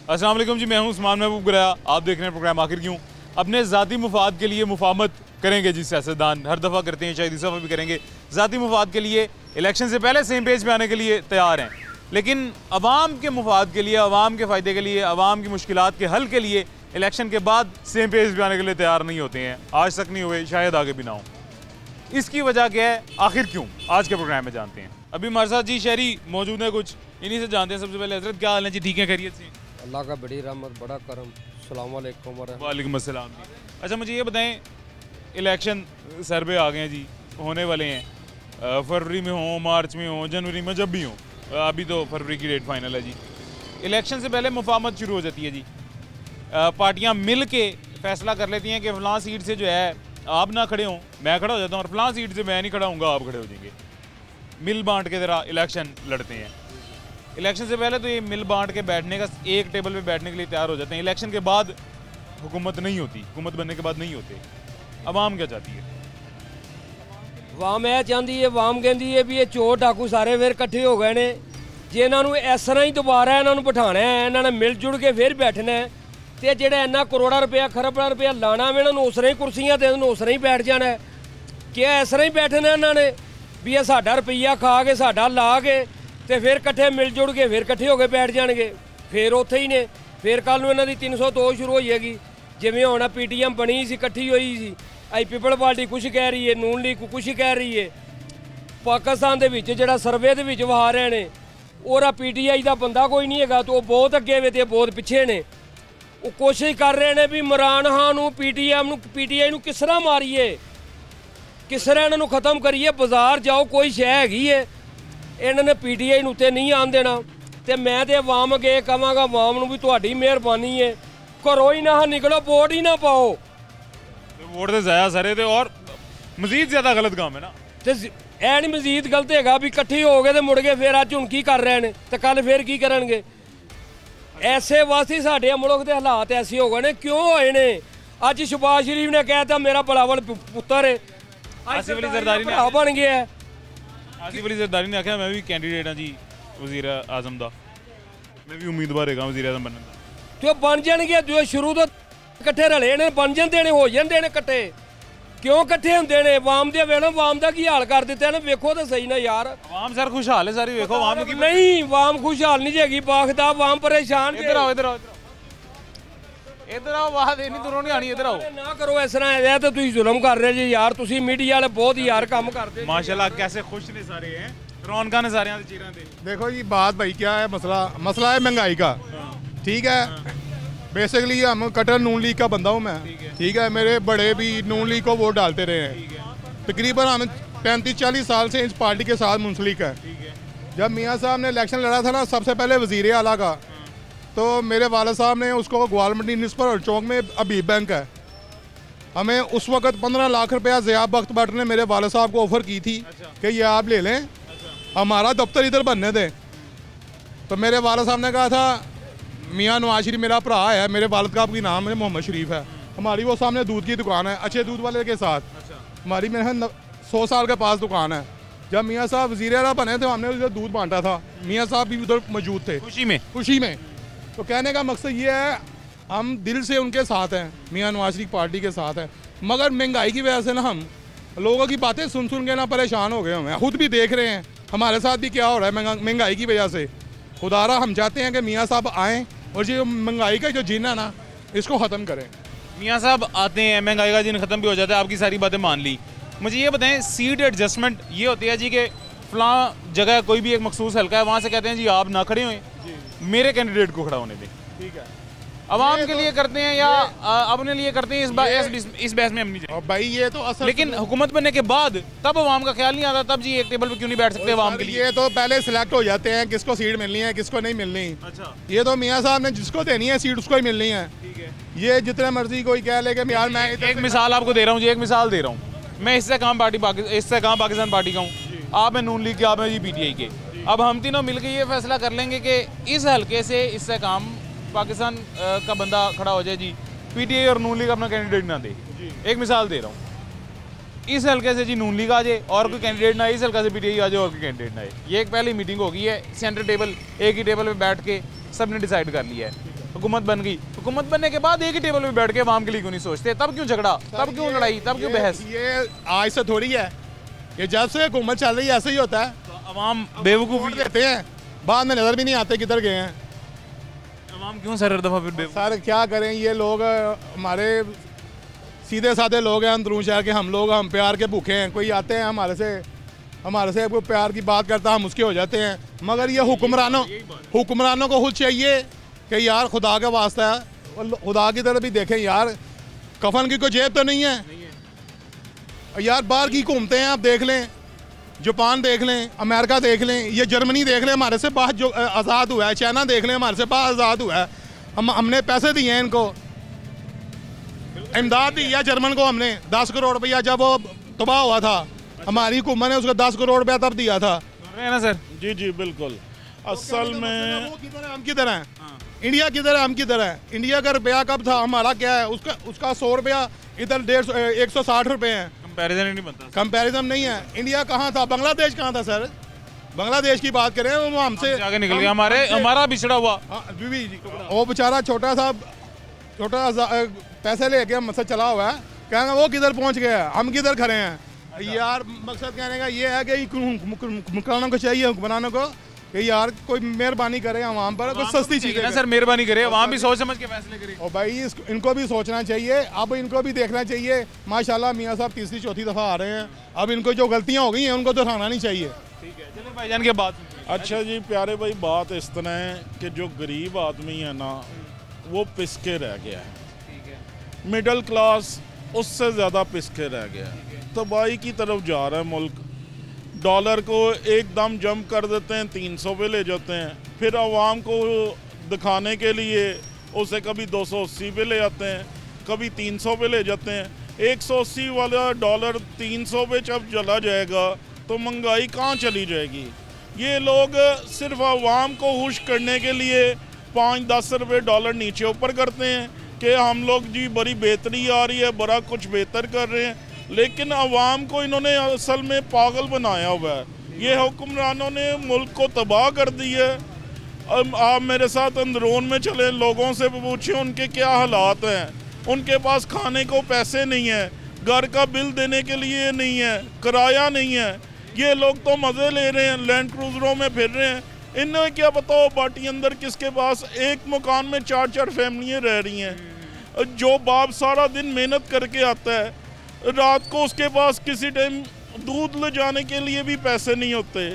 अस्सलाम वालेकुम जी, मैं हूं उस्मान महबूब गुराया। आप देख रहे हैं प्रोग्राम आखिर क्यों। अपने ज़ाती मुफाद के लिए मुफाहमत करेंगे जी सियासतदान, हर दफ़ा करते हैं, शायद इस दफ़ा भी करेंगे। ज़ाती मुफाद के लिए इलेक्शन से पहले सेम पेज पे आने के लिए तैयार हैं, लेकिन अवाम के मुफाद के लिए, अवाम के फ़ायदे के लिए, अवाम की मुश्किलात के हल के लिए इलेक्शन के बाद सेम पेज पे आने के लिए तैयार नहीं होते हैं। आज तक नहीं हुए, शायद आगे भी ना हो। इसकी वजह क्या है, आखिर क्यों, आज के प्रोग्राम में जानते हैं। अभी हमारे साथ जी शहरी मौजूद है, कुछ इन्हीं से जानते हैं। सबसे पहले हजरत, क्या हाल है जी? ठीक है, खैरियत से? अल्लाह का बड़ी रहमत, बड़ा करम। अस्सलाम वालेकुम। वालेकुम अस्सलाम जी। अच्छा, मुझे ये बताएं, इलेक्शन सर पे आ गए हैं जी, होने वाले हैं। फरवरी में हो, मार्च में हो, जनवरी में, जब भी हो। अभी तो फरवरी की डेट फाइनल है जी। इलेक्शन से पहले मुफाहमत शुरू हो जाती है जी। पार्टियां मिल के फैसला कर लेती हैं कि फ़लाँ सीट से जो है आप ना खड़े हों, मैं खड़ा हो जाता हूँ, और फ़लाँ सीट से मैं नहीं खड़ा हूँगा, आप खड़े हो जाएंगे। मिल बांट के ज़रा इलेक्शन लड़ते हैं। इलेक्शन से पहले तो ये मिल बांट के बैठने का, एक टेबल पे बैठने के लिए तैयार हो जाते हैं। इलेक्शन के बाद हुकूमत नहीं होती, हुकूमत बनने के बाद नहीं होते। अवाम क्या चाहती है? वाम यह चाहती है, वाम कहती है भी ये चोर डाकू सारे फिर इकट्ठे हो गए ने, जे इन्होंने इस तरह ही दोबारा इन्होंने बिठाना है, इन्होंने मिल जुल के फिर बैठना है, तो जो इन्ना करोड़ा रुपया खरबा रुपया लाना भी इन्होंने उस तरह ही कुर्सियाँ दे, उस तरह ही बैठ जाना है। क्या इस तरह ही बैठना इन्होंने भी ये साडा रुपया खा के, साडा ला के, तो फिर इकट्ठे मिल जुल के फिर इकट्ठे होकर बैठ जाएंगे, फिर उत्थे ही ने। फिर कल इन्हों की 302 शुरू हो जाएगी, जिमें होना PTM बनी सी, इकट्ठी हुई सी। आई पीपल पार्टी कुछ कह रही है, नून लीग कुछ कह रही है। पाकिस्तान के जो सर्वे के वहा रहे हैं, और PTI का बंदा कोई नहीं है, तो बहुत अगे वे, बहुत पिछे ने। वो कोशिश कर रहे हैं भी इमरान खान PTI किस तरह मारीए, किस तरह इन्हों खत्म करिए। बाजार जाओ, कोई शह हैगी है, इन्होंने PTI उत्ते नहीं आन देना। तो मैं तो अवाम अगे कहांगा, अवाम भी तुहाडी मेहरबानी है, घरों ही ना निकलो, वोट ही ना पाओ। वोट तो ज़ाया सारे थे, और मजीद ज़्यादा गलत काम है ना। तो ऐ नहीं मजीद गलत है भी इकट्ठे हो गए तो मुड़ गए, फिर अज हुण की कर रहे हैं, तो कल फिर की करनगे। ऐसे वास्ते साडे मुल्क के हालात ऐसे हो गए ने। क्यों होए ने? अज शहबाज शरीफ ने कहता मेरा बलावल पुत्र है, आसिफ अली जरदारी ने बन गया है। आसिफ अली जरदारी ने आख्या मैं भी कैंडीडेट हाँ जी वजीर आजम का, मैं भी उम्मीदवार है वजीर आजम बनने का। तो बन जाएंगे, जो शुरू तो इकट्ठे रले ने, बन जाते हैं, हो जाते हैं इकट्ठे। क्यों इकट्ठे होंगे ने? वाम दे वेलो वाम का की हाल कर दिता है, वेखो तो सही ना यार। वाम सर खुशहाल है सारी, वेखो वाम की नहीं, वाम खुशहाल नहीं जाएगी, बाखदा वाम परेशान। इधर आओ, इधर आओ, इधर आओ, बात नहीं दूरों नहीं आनी, इधर आओ। ना करो इस तरह है, तो तुम जुल्म कर रहे जी यार, तुम मीडिया वाले बहुत ही यार काम करते। माशाल्लाह कैसे खुश ने सारे हैं, रौनका ने सारे चेहरों पे। देखो जी बात भाई क्या है, मसला है महंगाई का। ठीक है, बेसिकली हम कटर नून लीग का बंदा हूँ मैं। ठीक है, मेरे बड़े भी नून लीग को वोट डालते रहे हैं। तकरीबन हम 35-40 साल से इस पार्टी के साथ मुंसलिक है। जब मियाँ साहब ने इलेक्शन लड़ा था ना, सबसे पहले वजीर आला का, तो मेरे वाले साहब ने उसको ग्वालमंडी निस्पर चौक में अबीब बैंक है, हमें उस वक्त 15 लाख रुपया ज़ियाब बख्त भट्ट ने मेरे वाले साहब को ऑफ़र की थी कि ये आप ले लें, हमारा दफ्तर इधर बनने दें। तो मेरे वाले साहब ने कहा था, मियाँ नवाज शरीफ मेरा भरा है, मेरे वालिद का आपकी नाम है मोहम्मद शरीफ है, हमारी वो सामने दूध की दुकान है, अच्छे दूध वाले के साथ। हमारी मेरे 100 साल के पास दुकान है। जब मियाँ साहब वज़ीर आला बने थे, हमने उधर दूध बांटा था, मियाँ साहब भी उधर मौजूद थे, खुशी में। तो कहने का मकसद ये है, हम दिल से उनके साथ हैं, मियाँ नवाज शरीफ पार्टी के साथ हैं, मगर महंगाई की वजह से ना हम लोगों की बातें सुन के ना परेशान हो गए। हमें खुद भी देख रहे हैं हमारे साथ भी क्या हो रहा है महंगाई की वजह से। खुदारा हम चाहते हैं कि मियाँ साहब आएँ और ये महंगाई का जो जीन है ना, इसको ख़त्म करें। मियाँ साहब आते हैं, महंगाई का जीन ख़त्म भी हो जाता है, आपकी सारी बातें मान ली। मुझे ये बताएं, सीट एडजस्टमेंट ये होती है जी कि फ़लाँ जगह कोई भी एक मखसूस हल्का है, वहाँ से कहते हैं जी आप ना खड़े हुए, मेरे कैंडिडेट को खड़ा होने दें। ठीक है, अवाम के लिए करते हैं या अपने लिए करते हैं, इस बहस में हम नहीं जाएंगे भाई। ये तो असल, लेकिन हुकूमत बनने के बाद तब अवाम का ख्याल नहीं आता, तब जी एक टेबल पे क्यों नहीं बैठ सकते अवाम के लिए? ये तो पहले सिलेक्ट हो जाते हैं किसको सीट मिलनी है, किसको नहीं मिलनी। अच्छा, ये तो मियाँ साहब ने जिसको देनी है सीट उसको ही मिलनी है। ठीक है, ये जितने मर्जी कोई कह ले कि यार मैं एक मिसाल आपको दे रहा हूँ जी, एक मिसाल दे रहा हूँ। मैं इससे काम पाकिस्तान पार्टी का हूँ, आप हैं नून लीग के, आप हैं जी PTI के। अब हम तीनों मिलकर ये फैसला कर लेंगे कि इस हल्के से इससे काम पाकिस्तान का बंदा खड़ा हो जाए जी, PTI और नून लीग अपना कैंडिडेट ना दे। एक मिसाल दे रहा हूँ, इस हल्के से जी नून लीग आ जाए और कोई कैंडिडेट ना आए, इस हल्के से PTI आ जाए और कोई कैंडिडेट ना आए। ये एक पहली मीटिंग होगी है, सेंटर टेबल एक ही टेबल पे बैठ के सब ने डिसाइड कर लिया है। हुकूमत बन गई, हुकूमत बनने के बाद एक ही टेबल पे बैठ के आवाम के लिए क्यों नहीं सोचते? तब क्यों झगड़ा, तब क्यों लड़ाई, तब क्यों बहस? ये आज से थोड़ी है, ये जब से हुकूमत चल रही है ऐसे ही होता है। तो अवाम बेवकूफ़ी देते हैं, बाद में नज़र भी नहीं आते किधर गए हैं। अवाम क्यों सर दफ़ा फिर बेवकूफ़? सर क्या करें, ये लोग हमारे सीधे साधे लोग हैं अंदरून शहर के, हम लोग हम प्यार के भूखे हैं। कोई आते हैं हमारे से कोई प्यार की बात करता, हम उसके हो जाते हैं। मगर ये हुक्मरानों को खुद चाहिए कि यार खुदा का वास्ता है, खुदा की तरफ भी देखें यार, कफन की कोई जेब तो नहीं है यार। बाहर की घूमते हैं, आप देख लें, जापान देख लें, अमेरिका देख लें, ये जर्मनी देख लें, हमारे से बाहर जो आज़ाद हुआ है। चाइना देख लें, हमारे से बाहर आज़ाद हुआ है। हमने पैसे दिए हैं इनको, इमदाद दी है जर्मन को हमने 10 करोड़ रुपया, जब वो तबाह हुआ था हमारी हुकूमत ने उसको 10 करोड़ रुपया तब दिया था। है ना सर? जी जी बिल्कुल। असल में वो किधर है, हम किधर हैं? इंडिया किधर है, हम किधर हैं? इंडिया का रुपया कब था, हमारा क्या है? उसका 100 रुपया, इधर 160 रुपये हैं। कंपैरिजन ही नहीं बनता। कंपैरिजन नहीं है। इंडिया कहाँ था, बांग्लादेश कहाँ था सर? बांग्लादेश की बात करें, वो हमसे आगे निकल गया, हमारा बिछड़ा हुआ। वो बेचारा छोटा सा पैसे लेके हमसे चला हुआ है, कहेंगे वो किधर पहुंच गया, हम किधर खड़े हैं। यार मकसद कहने का ये है कि हुक्मरानों को चाहिए, हुक्मरानों को कि यार कोई मेहरबानी करे आवाम पर, कोई सस्ती चीज़ है सर, मेहरबानी करे, आवाम भी सोच समझ के फैसले करे। और भाई इनको भी सोचना चाहिए, अब इनको भी देखना चाहिए। माशाल्लाह मियाँ साहब तीसरी चौथी दफ़ा आ रहे हैं, अब इनको जो गलतियाँ हो गई हैं उनको दोहराना नहीं चाहिए। ठीक है, चलिए भाईजान की बात। अच्छा जी प्यारे भाई, बात इस तरह है कि जो गरीब आदमी है ना वो पिसके रह गया है, मिडिल क्लास उससे ज़्यादा पिसके रह गया है, तबाही की तरफ जा रहा है मुल्क। डॉलर को एकदम जंप कर देते हैं, 300 पे ले जाते हैं, फिर आवाम को दिखाने के लिए उसे कभी 280 पे ले जाते हैं, कभी 300 पे ले जाते हैं। 180 वाला डॉलर 300 पे जब चला जाएगा तो महंगाई कहाँ चली जाएगी? ये लोग सिर्फ आवाम को खुश करने के लिए 5-10 रुपये डॉलर नीचे ऊपर करते हैं कि हम लोग जी बड़ी बेहतरी आ रही है, बड़ा कुछ बेहतर कर रहे हैं, लेकिन आवाम को इन्होंने असल में पागल बनाया हुआ है। ये हुक्मरानों ने मुल्क को तबाह कर दी है। अब आप मेरे साथ अंदरून में चले, लोगों से पूछें उनके क्या हालात हैं। उनके पास खाने को पैसे नहीं है, घर का बिल देने के लिए नहीं है, किराया नहीं है। ये लोग तो मज़े ले रहे हैं, लैंड क्रूजरों में फिर रहे हैं। इन्हें क्या बताओ बाटी अंदर किसके पास एक मकान में 4-4 फैमिलियाँ रह रही हैं। जो बाप सारा दिन मेहनत करके आता है, रात को उसके पास किसी टाइम दूध ले जाने के लिए भी पैसे नहीं होते।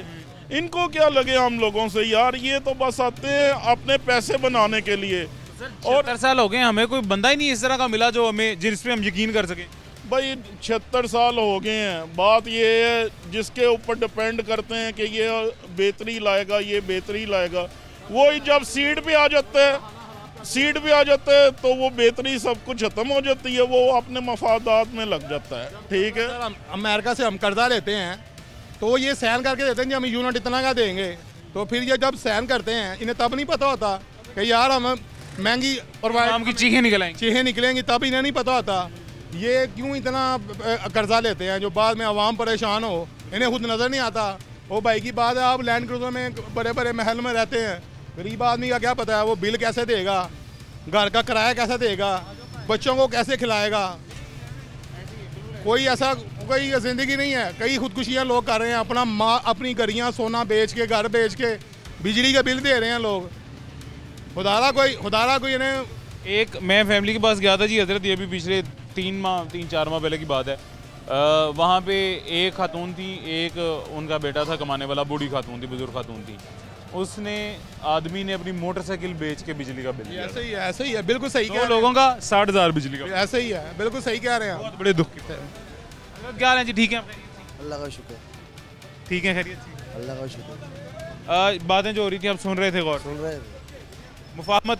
इनको क्या लगे हम लोगों से यार, ये तो बस आते हैं अपने पैसे बनाने के लिए। और 70 साल हो गए, हमें कोई बंदा ही नहीं इस तरह का मिला जो हमें, जिस पे हम यकीन कर सके। भाई 76 साल हो गए हैं, बात ये है जिसके ऊपर डिपेंड करते हैं कि ये बेहतरी लाएगा, ये बेहतरी लाएगा, वो जब सीट पे आ जाता है तो वो बेहतरी सब कुछ ख़त्म हो जाती है, वो अपने मफादात में लग जाता है। ठीक है, अमेरिका से हम कर्जा लेते हैं तो ये सहन करके देते हैं कि हम यूनिट इतना का देंगे, तो फिर ये जब सहन करते हैं इन्हें तब नहीं पता होता कि यार हम महंगी और की चीखें निकलेंगी, तब इन्हें नहीं पता होता ये क्यों इतना कर्जा लेते हैं, जो बाद में आवाम परेशान हो, इन्हें खुद नज़र नहीं आता। वो भाई की बात है, आप लैंड क्रूजर में बड़े बड़े महल में रहते हैं, गरीब आदमी का क्या पता है वो बिल कैसे देगा, घर का किराया कैसे देगा, बच्चों को कैसे खिलाएगा। कोई ऐसा कोई ज़िंदगी नहीं है, कई खुदकुशियाँ लोग कर रहे हैं, अपनी गरियाँ सोना बेच के, घर बेच के बिजली के बिल दे रहे हैं लोग। खुदारा कोई इन्हें। एक मैं फैमिली के पास गया था जी हजरत, ये भी पिछले 3-4 माह पहले की बात है। वहाँ पे एक खातून थी, एक उनका बेटा था कमाने वाला, बूढ़ी खातून थी, बुजुर्ग खातून थी। उसने आदमी ने अपनी मोटरसाइकिल बेच के बिजली का बिल दिया। ऐसे ही है बिल्कुल सही कह रहे हैं। लोगों का 60,000 बिजली का, ऐसे ही है, बिल्कुल सही कह रहे हैं। बहुत बड़े दुख की क्या हाल है जी? ठीक है, अल्लाह का शुक्र। ठीक है, खैरियत से? अल्लाह का शुक्र। बातें जो हो रही थी आप सुन रहे थे, गौर सुन रहे थे। मुफाहमत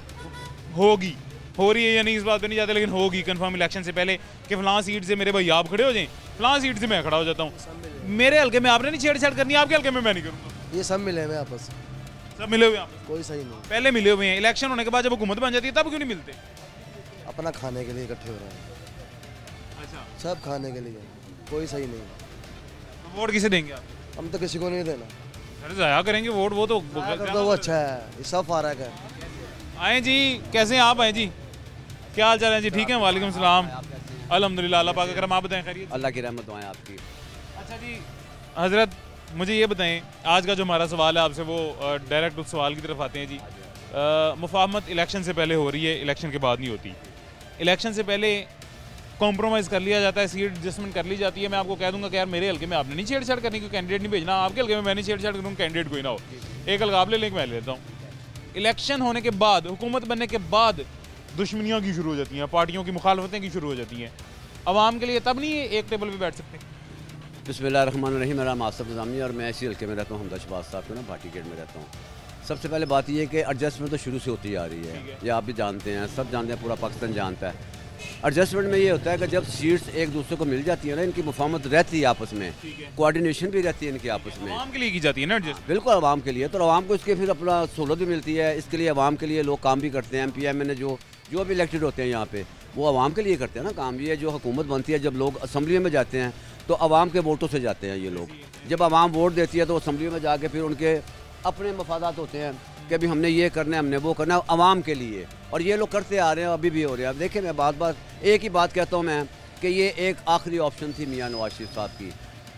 होगी, हो रही है या नहीं इस बात पे नहीं जाते, लेकिन होगी कंफर्म इलेक्शन से पहले कि फलां सीट से मेरे भाई आप खड़े हो जाएं, फलां सीट से मैं खड़ा हो जाता हूँ। मेरे हल्के में आपने नहीं छेड़छाड़ करनी, आपके हल्के में मैं नहीं करूँगा। ये सब मिले हुए आपस में, सब मिले हुए हैं, कोई सही नहीं। पहले मिले हुए हैं, इलेक्शन होने के बाद जब हुकूमत बन जाती है तब क्यों नहीं मिलते? अपना खाने के लिए इकट्ठे हो रहे हैं। अच्छा, सब खाने के लिए, कोई सही नहीं। तो वोट किसे देंगे आप? हम तो किसी को नहीं देना। अरे जाया करेंगे वोट, वो तो वो अच्छा है, ये सब फारक है। आए जी, कैसे हैं आप? आए जी, क्या हाल चाल है जी? ठीक है, वालेकुम सलाम, अल्हम्दुलिल्लाह, अल्लाह पाक का करम। आप बताएं खैरियत? अल्लाह की रहमत दुआएं आपकी। अच्छा जी हज़रत, मुझे ये बताएं, आज का जो हमारा सवाल है आपसे वो डायरेक्ट उस सवाल की तरफ आते हैं जी। मुफाहमत इलेक्शन से पहले हो रही है, इलेक्शन के बाद नहीं होती। इलेक्शन से पहले कॉम्प्रोमाइज़ कर लिया जाता है, सीट एडजस्टमेंट कर ली जाती है। मैं आपको कह दूंगा कि यार मेरे हल्के में आपने नहीं छेड़छाड़ करनी, कोई कैंडिडेट नहीं भेजना, आपके हल्के में मैं नहीं छेड़छाड़ करूँ, कैंडिडेट कोई ना हो, एक हल्का आप ले लें, मैं ले लेता हूँ। इलेक्शन होने के बाद, हुकूमत बनने के बाद दुश्मनियाँ की शुरू हो जाती हैं, पार्टियों की मुखालफतें की शुरू हो जाती हैं। आवाम के लिए तब नहीं एक टेबल पर बैठ सकते? बिस्मिल्लाहिर्रहमानिर्रहीम। मेरा नाम आसिफ निज़ामी और मैं इसी हल्के में रहता हूँ, हमदा शहबाज साहब के ना भाटी गेट में रहता हूँ। सबसे पहले बात यह है कि एडजस्टमेंट तो शुरू से होती आ रही है, ये आप भी जानते हैं, सब जानते हैं, पूरा पाकिस्तान जानता है। एडजस्टमेंट में ये होता है कि जब सीट्स एक दूसरे को मिल जाती है ना, इनकी मुफाहमत रहती है आपस में, कोऑर्डिनेशन भी रहती है इनकी आपस में। आवाम के लिए की जाती है ना एडजस्ट? बिल्कुल आवाम के लिए, तो आवाम को इसके फिर अपना सहूलत भी मिलती है, इसके लिए आवाम के लिए लोग काम भी करते हैं। MPM जो भी इलेक्टेड होते हैं यहाँ पे, वो आवाम के लिए करते हैं ना काम। ये जो हुकूमत बनती है, जब लोग असम्बली में जाते हैं तो आवाम के वोटों से जाते हैं ये लोग। जब आवाम वोट देती है तो असम्बली में जाके फिर उनके अपने मफादात होते हैं कि अभी हमने ये करना है, हमने वो करना है आवाम के लिए, और ये लोग करते आ रहे हैं, अभी भी हो रहे हैं। अब देखिए, मैं बार एक ही बात कहता हूँ मैं कि ये एक आखिरी ऑप्शन थी मियां नवाज शरीफ साहब की।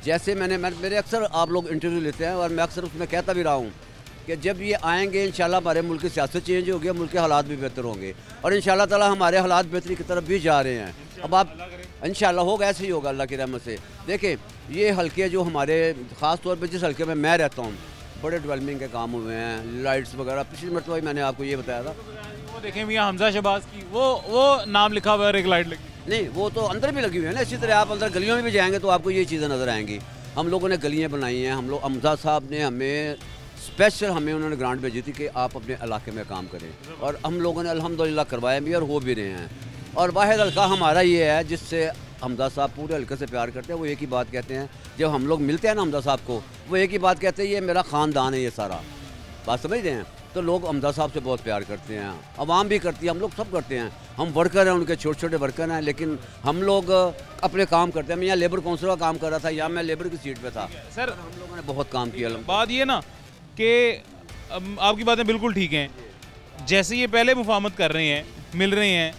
जैसे मेरे अक्सर आप लोग इंटरव्यू लेते हैं और मैं अक्सर उसमें कहता भी रहा हूँ कि जब ये आएंगे इंशाल्लाह हमारे मुल्क की सियासत चेंज होगी, मुल्क के हालात भी बेहतर होंगे, और इंशाल्लाह ताला हमारे हालात बेहतरी की तरफ भी जा रहे हैं। अब आप इंशाल्लाह होगा, ऐसे ही होगा अल्लाह की रहमत से। देखिए, ये हल्के जो हमारे ख़ास तौर पर जिस हल्के में मैं रहता हूँ, बड़े डेवलपमेंट के काम हुए हैं, लाइट्स वगैरह। पिछली मरतबा मैंने आपको ये बताया था, वो देखें मियां हमजा शहबाज की वो नाम लिखा हुआ है, एक लाइट लगी। नहीं, वो तो अंदर भी लगी हुई है ना। इसी तरह आप अंदर गलियों में भी जाएंगे तो आपको ये चीज़ें नज़र आएंगी। हम लोगों ने गलियाँ बनाई हैं, हम लोग, हमजा साहब ने हमें स्पेशल उन्होंने ग्रांट भेजी थी कि आप अपने इलाके में काम करें, और हम लोगों ने अल्हम्दुलिल्लाह करवाया भी और हो भी रहे हैं। और वाहिद हल्का हमारा ये है जिससे हमदा साहब पूरे हल्के से प्यार करते हैं। वो एक ही बात कहते हैं, जब हम लोग मिलते हैं ना हमदा साहब को, वो एक ही बात कहते हैं, ये मेरा ख़ानदान है, ये सारा। बात समझ रहे हैं? तो लोग हमदा साहब से बहुत प्यार करते हैं, आवाम भी करती है, हम लोग सब करते हैं। हम वर्कर हैं, उनके छोटे छोटे वर्कर हैं, लेकिन हम लोग अपने काम करते हैं। मैं यहाँ लेबर काउंसिल का काम कर रहा था, यहाँ मैं लेबर की सीट पे था सर। हम लोगों ने बहुत काम किया। बात ये ना कि आपकी बातें बिल्कुल ठीक हैं, जैसे ये पहले मुफाहमत कर रहे हैं, मिल रहे हैं,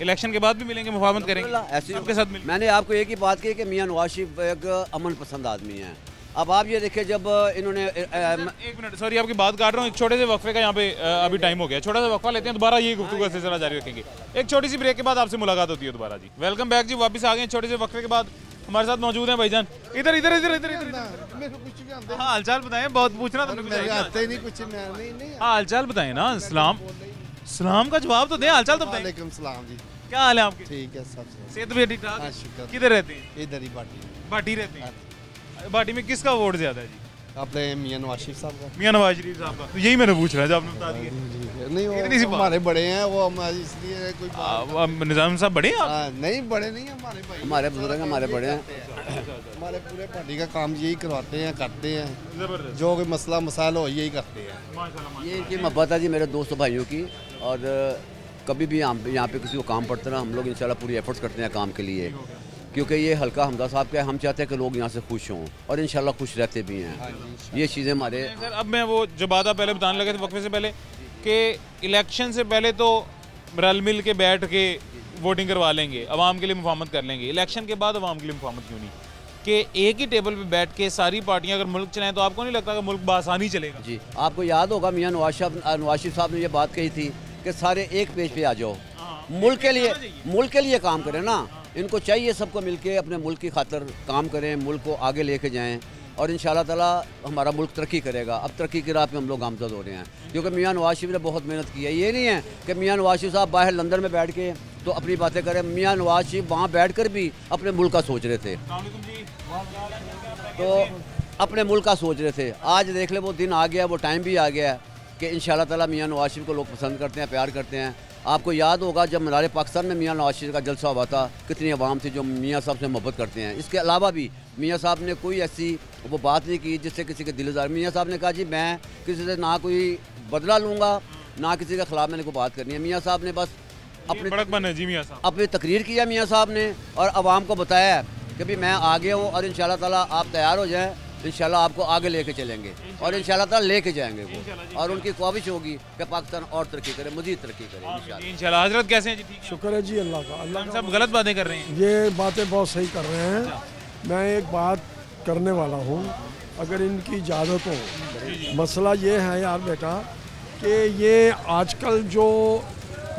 इलेक्शन के बाद भी मिलेंगे, मुफाहमत करेंगे, ऐसे सबके साथ मिल। मैंने आपको एक ही बात की कि मियां नवाज शरीफ एक अमन पसंद आदमी हैं। अब आप ये देखिए, जब इन्होंने एक मिनट, सॉरी आपकी बात काट रहा हूँ, एक छोटे से वक्फे का यहाँ पे अभी टाइम हो गया, छोटा सा वक्फा लेते हैं, दोबारा ये गुफ्तगू का सिलसिला जारी रखेंगे। एक छोटी सी ब्रेक के बाद आपसे मुलाकात होती है दोबारा जी। वेलकम बैक जी, वापस आ गए छोटे से वक्फे के बाद। हमारे साथ मौजूद हैं भाईजान, इधर इधर इधर इधर इधर। हाल चाल बताएं, बहुत पूछना हाल चाल बताएं ना। सलाम का जवाब तो दें, हाल चाल तो बताएं। वालेकुम सलाम जी, क्या हाल है आपके? ठीक है, सब सेहत भी ठीक ठाक? हाँ, शुक्र। किधर रहते हैं? इधर ही बाटी भाटी रहते हैं। भाटी में किसका वोट ज्यादा है जी? अपने मियां नवाज शरीफ साहब का। मियां नवाज शरीफ साहब का, तो यही मैंने पूछ रहा है जो आपने बता दिया। नहीं, इतनी सी वो बात। हमारे बड़े हैं, वो हमारी इसलिए कोई बात निजाम साहब बड़े हैं आप? नहीं, बड़े नहीं, हमारे भाई, हमारे बुजुर्ग हमारे बड़े हैं। हमारे पूरे पार्टी का काम यही करवाते हैं, करते हैं, जबरदस्त, जो कोई मसला मसाइल हो यही करते हैं। माशाल्लाह। ये इनकी मोहब्बत है जी मेरे दोस्तों भाइयों की, और कभी भी यहाँ पे किसी को काम पड़ता ना, हम लोग इंशाल्लाह पूरी एफर्ट्स करते हैं काम के लिए, क्योंकि ये हल्का हमदा साहब का है। हम चाहते हैं कि लोग यहाँ से खुश हों, और इंशाल्लाह खुश रहते भी हैं। ये चीज़ें हमारे सर, अब मैं वो जो बात आप पहले बताने लगे थे वक्फे से पहले, कि इलेक्शन से पहले तो रल मिल के बैठ के वोटिंग करवा लेंगे, अवाम के लिए मुफाहमत कर लेंगे, इलेक्शन के बाद अवाम के लिए मुफाहमत क्यों नहीं? कि एक ही टेबल पे बैठ के सारी पार्टियां अगर मुल्क चलाएं तो आपको नहीं लगता कि मुल्क बासानी चलेगा? जी, आपको याद होगा मियां नवाज शरीफ साहब ने ये बात कही थी कि सारे एक पेज पे आ जाओ, मुल्क के लिए काम करें ना। इनको चाहिए सबको मिलके अपने मुल्क की खातिर काम करें, मुल्क को आगे लेके जाएं, और इंशाल्लाह ताला हमारा मुल्क तरक्की करेगा। अब तरक्की की राह पे हम लोग गामजद हो रहे हैं, क्योंकि मियां नवाज शरीफ ने बहुत मेहनत की है। ये नहीं है कि मियां नवाज शरीफ साहब बाहर लंदन में बैठ के तो अपनी बातें करें। मियां नवाज शरीफ वहाँ बैठ कर भी अपने मुल्क का सोच रहे थे, तो अपने मुल्क का सोच रहे थे। आज देख ले, वो दिन आ गया, वो टाइम भी आ गया कि इंशाल्लाह ताला मियां नवाज शरीफ को लोग पसंद करते हैं, प्यार करते हैं। आपको याद होगा जब मनारे पाकिस्तान में मियां नवाज शरीफ का जलसा हुआ था, कितनी आवाम थी जो मियां साहब से मोहब्बत करते हैं। इसके अलावा भी मियां साहब ने कोई ऐसी वो बात नहीं की जिससे किसी के दिल जार। मियां साहब ने कहा जी मैं किसी से ना कोई बदला लूँगा, ना किसी के खिलाफ मैंने कोई बात करनी है। मियां साहब ने बस अपनी तकरीर किया मियां साहब ने, और आवाम को बताया कि भी मैं आ गया हूँ, और इंशाल्लाह ताला आप तैयार हो जाएं, इंशाल्लाह आपको आगे लेके चलेंगे और इंशाल्लाह ताला लेके जाएंगे वो, और उनकी ख्वाहिश होगी कि पाकिस्तान और तरक्की करे, मज़ीद तरक्की करे इंशाल्लाह। हजरत कैसे हैं जी? ठीक है, शुक्र है जी अल्लाह का। अल्लाह सब गलत बातें कर रहे हैं। ये बातें बहुत सही कर रहे हैं। मैं एक बात करने वाला हूँ, अगर इनकी इजाज़त हो। मसला ये है यार बेटा कि ये आजकल जो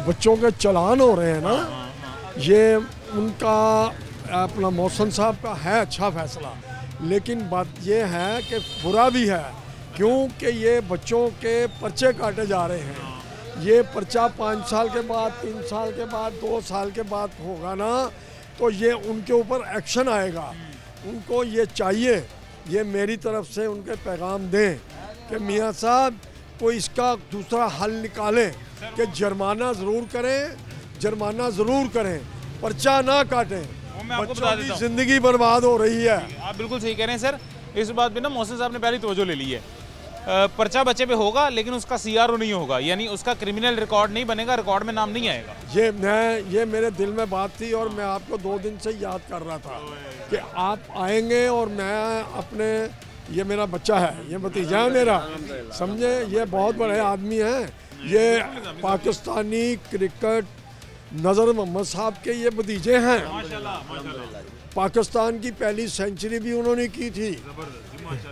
बच्चों के चलान हो रहे हैं ना, ये उनका अपना मौसम साहब का है अच्छा फैसला, लेकिन बात ये है कि बुरा भी है, क्योंकि ये बच्चों के पर्चे काटे जा रहे हैं। ये पर्चा 5 साल के बाद, 3 साल के बाद, 2 साल के बाद होगा ना, तो ये उनके ऊपर एक्शन आएगा। उनको ये चाहिए, ये मेरी तरफ से उनके पैगाम दें कि मियाँ साहब कोई इसका दूसरा हल निकालें कि जुर्माना ज़रूर करें, जुर्माना ज़रूर करें, पर्चा ना काटें। मैं आपको बता बच्चों देता की हूँ, ज़िंदगी बर्बाद हो रही है। आप बिल्कुल सही कह रहे हैं सर। इस बात पे ना मोहसिन साहब ने पहली तवज्जो ले ली है। पर्चा बच्चे पे होगा लेकिन उसका CRO नहीं होगा, यानी उसका क्रिमिनल रिकॉर्ड नहीं बनेगा, रिकॉर्ड में नाम नहीं आएगा। ये मेरे दिल में बात थी और मैं आपको 2 दिन से याद कर रहा था कि आप आएंगे और मैं अपने, ये मेरा बच्चा है, ये भतीजा है मेरा, समझे, ये बहुत बड़े आदमी हैं, ये पाकिस्तानी क्रिकेट नज़र मोहम्मद साहब के ये भतीजे हैं। पाकिस्तान की पहली सेंचुरी भी उन्होंने की थी,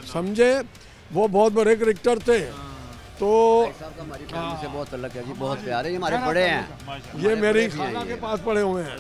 समझे, वो बहुत बड़े क्रिकेटर थे। तो से बहुत अलग है जी, बहुत प्यारे, हमारे बड़े हैं, ये मेरी खाला के पास पड़े हुए हैं।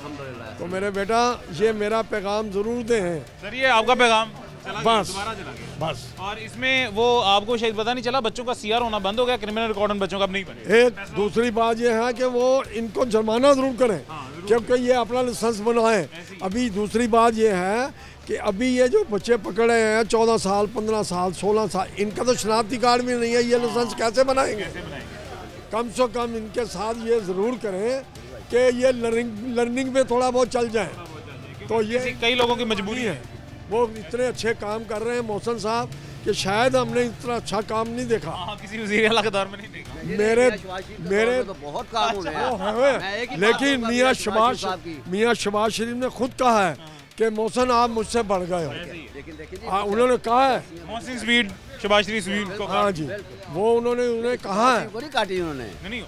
तो मेरे बेटा ये मेरा पैगाम ज़रूर दें सर, ये आपका पैगाम चला गया, बस दोबारा चला गया। बस। और इसमें वो आपको शायद पता नहीं चला, बच्चों का CR होना बंद हो गया, क्रिमिनल रिकॉर्ड उन बच्चों का अब नहीं बनेगा। एक दूसरी बात ये है कि वो इनको जुर्माना ज़रूर करें, क्योंकि ये अपना लाइसेंस बनवाएं। अभी दूसरी बात ये है कि अभी ये जो बच्चे पकड़े हैं 14 साल, 15 साल, 16 साल, इनका तो शनाख्ती कार्ड भी नहीं है, ये लाइसेंस कैसे बनाएंगे? कम से कम इनके साथ ये ज़रूर करें कि ये लर्निंग में थोड़ा बहुत चल जाए। तो ये कई लोगों की मजबूरी है। वो इतने अच्छे काम कर रहे हैं मोहसिन साहब कि शायद हमने इतना अच्छा काम नहीं देखा। किसी वज़ीर आला के दौर में नहीं देखा। मेरे तो बहुत काम हो रहे हैं, लेकिन मियाँ शहबाज शरीफ ने खुद कहा है कि मोहसिन आप मुझसे बढ़ गए हो। उन्होंने कहा है, मोहसिन स्वीट, शहबाज शरीफ स्वीट को, हाँ जी, वो उन्होंने कहा है। बड़ी काटी उन्होंने, नहीं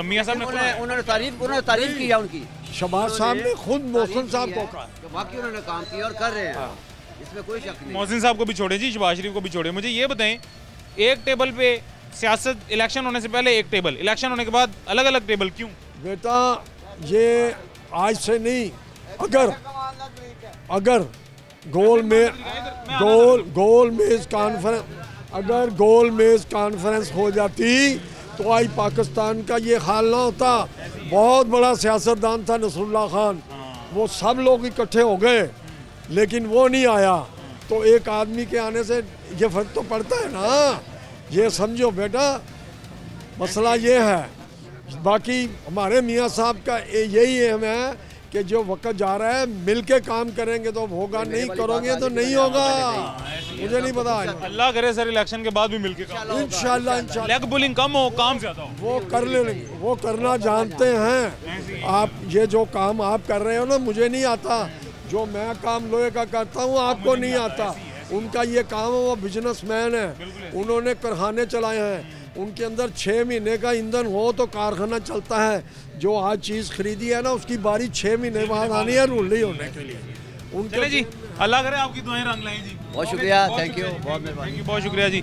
मियाँ साहब ने उन्होंने तारीफ किया उनकी। शहबाज साहब ने खुद मोहसिन साहब को कहा, बाकी उन्होंने काम किया और कर रहे हैं, इसमें कोई शक नहीं। मोहसिन साहब को भी छोड़े जी, शहबाज शरीफ को भी छोड़े। मुझे ये बताएं, एक टेबल पे सियासत, इलेक्शन होने से पहले एक टेबल, इलेक्शन होने के बाद अलग अलग टेबल, क्यों? बेटा ये आज से नहीं, अगर गोल मेज कॉन्फ्रेंस, अगर गोल मेज कॉन्फ्रेंस हो जाती तो आज पाकिस्तान का ये हाल ना होता। बहुत बड़ा सियासतदान था नसरुल्लाह खान, वो सब लोग इकट्ठे हो गए लेकिन वो नहीं आया। तो एक आदमी के आने से ये फर्क तो पड़ता है ना, ये समझो बेटा, मसला ये है। बाकी हमारे मियाँ साहब का यही एम है कि जो वक्त जा रहा है मिल के काम करेंगे तो होगा, नहीं करोगे तो नहीं होगा। मुझे नहीं पता, अल्लाह करे सर इलेक्शन के बाद भी मिलके काम, इंशाल्लाह लेग पुलिंग कम हो, काम ज्यादा हो, वो कर लेंगे, वो करना जानते हैं। आप ये जो काम आप कर रहे हो ना, मुझे नहीं आता। जो मैं काम लोहे का करता हूँ आपको नहीं आता। उनका ये काम है, वो बिजनेसमैन है, उन्होंने कारखाने चलाए हैं, उनके अंदर 6 महीने का ईंधन हो तो कारखाना चलता है। जो आज चीज़ खरीदी है ना, उसकी बारी 6 महीने बाद आनी है रुल्ली होने के लिए। चले जी, अल्लाह करे आपकी दुआएं रंग लाएं जी। बहुत शुक्रिया, थैंक यू, बहुत मेहरबानी, बहुत शुक्रिया जी।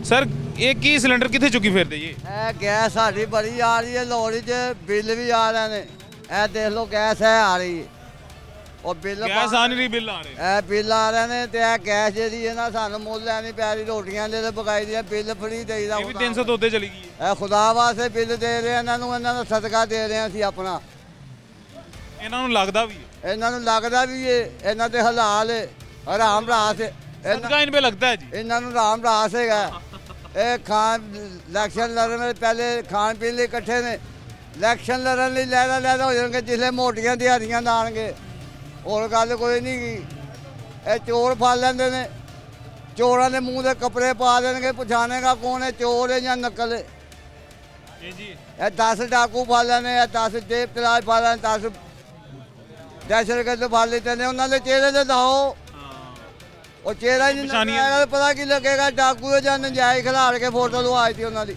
सर एक ही सिलेंडर कितने चुकी फिर दे ये? गैस साड़ी बड़ी आ रही है, लोरी च बिल भी आ रहे हैं। देख लो गैस है आ रही है और बिल गैस आ नहीं रही, बिल आ रहे। बिल आ रहे हैं। तो गैस जी है ना, सानू मुल लैनी पै रही, रोटियां ले बकाई दी, बिल फ्री देईदा। 300 तो चली गई। खुदा वास्ते बिल दे रहे हैं, इन्होंने सदका दे रहे हैं असीं अपना। इन्हों लगता भी है, इन्हों लगता भी है, इन्हों के हलाल है, हराम रास है, सदका इन पे लगता है जी। इन्हों हराम रास है। खान इलैक्शन लड़ने पहले खान पीन लिए इकट्ठे ने, इलैक्शन लड़न लिए लैदा हो जाएंगे जिसले मोटियां दिहाड़ियां लाएंगे। और गल कोई नहीं की, ये चोर फड़ लेंदे ने, चोरों के मुँह के कपड़े पा देंगे, पछाने का कौन है चोर है या नकल है। ये 10 डाकू फड़ लेने, 10 जेब तलाश फड़ लेने, 10 दहशतगर्द फड़ लेते हैं, उन्होंने चेहरे से लाओ। ਉਹ ਚਿਹਰਾ ਹੀ ਨਹੀਂ ਆਏਗਾ ਪਤਾ ਕੀ ਲੱਗੇਗਾ ਡਾਕੂ ਜਾਂ ਨਜਾਇਜ਼ ਖਿਲਾੜ ਕੇ ਫੋਟੋ ਲਵਾ ਦਿੱਤੀ ਉਹਨਾਂ ਦੀ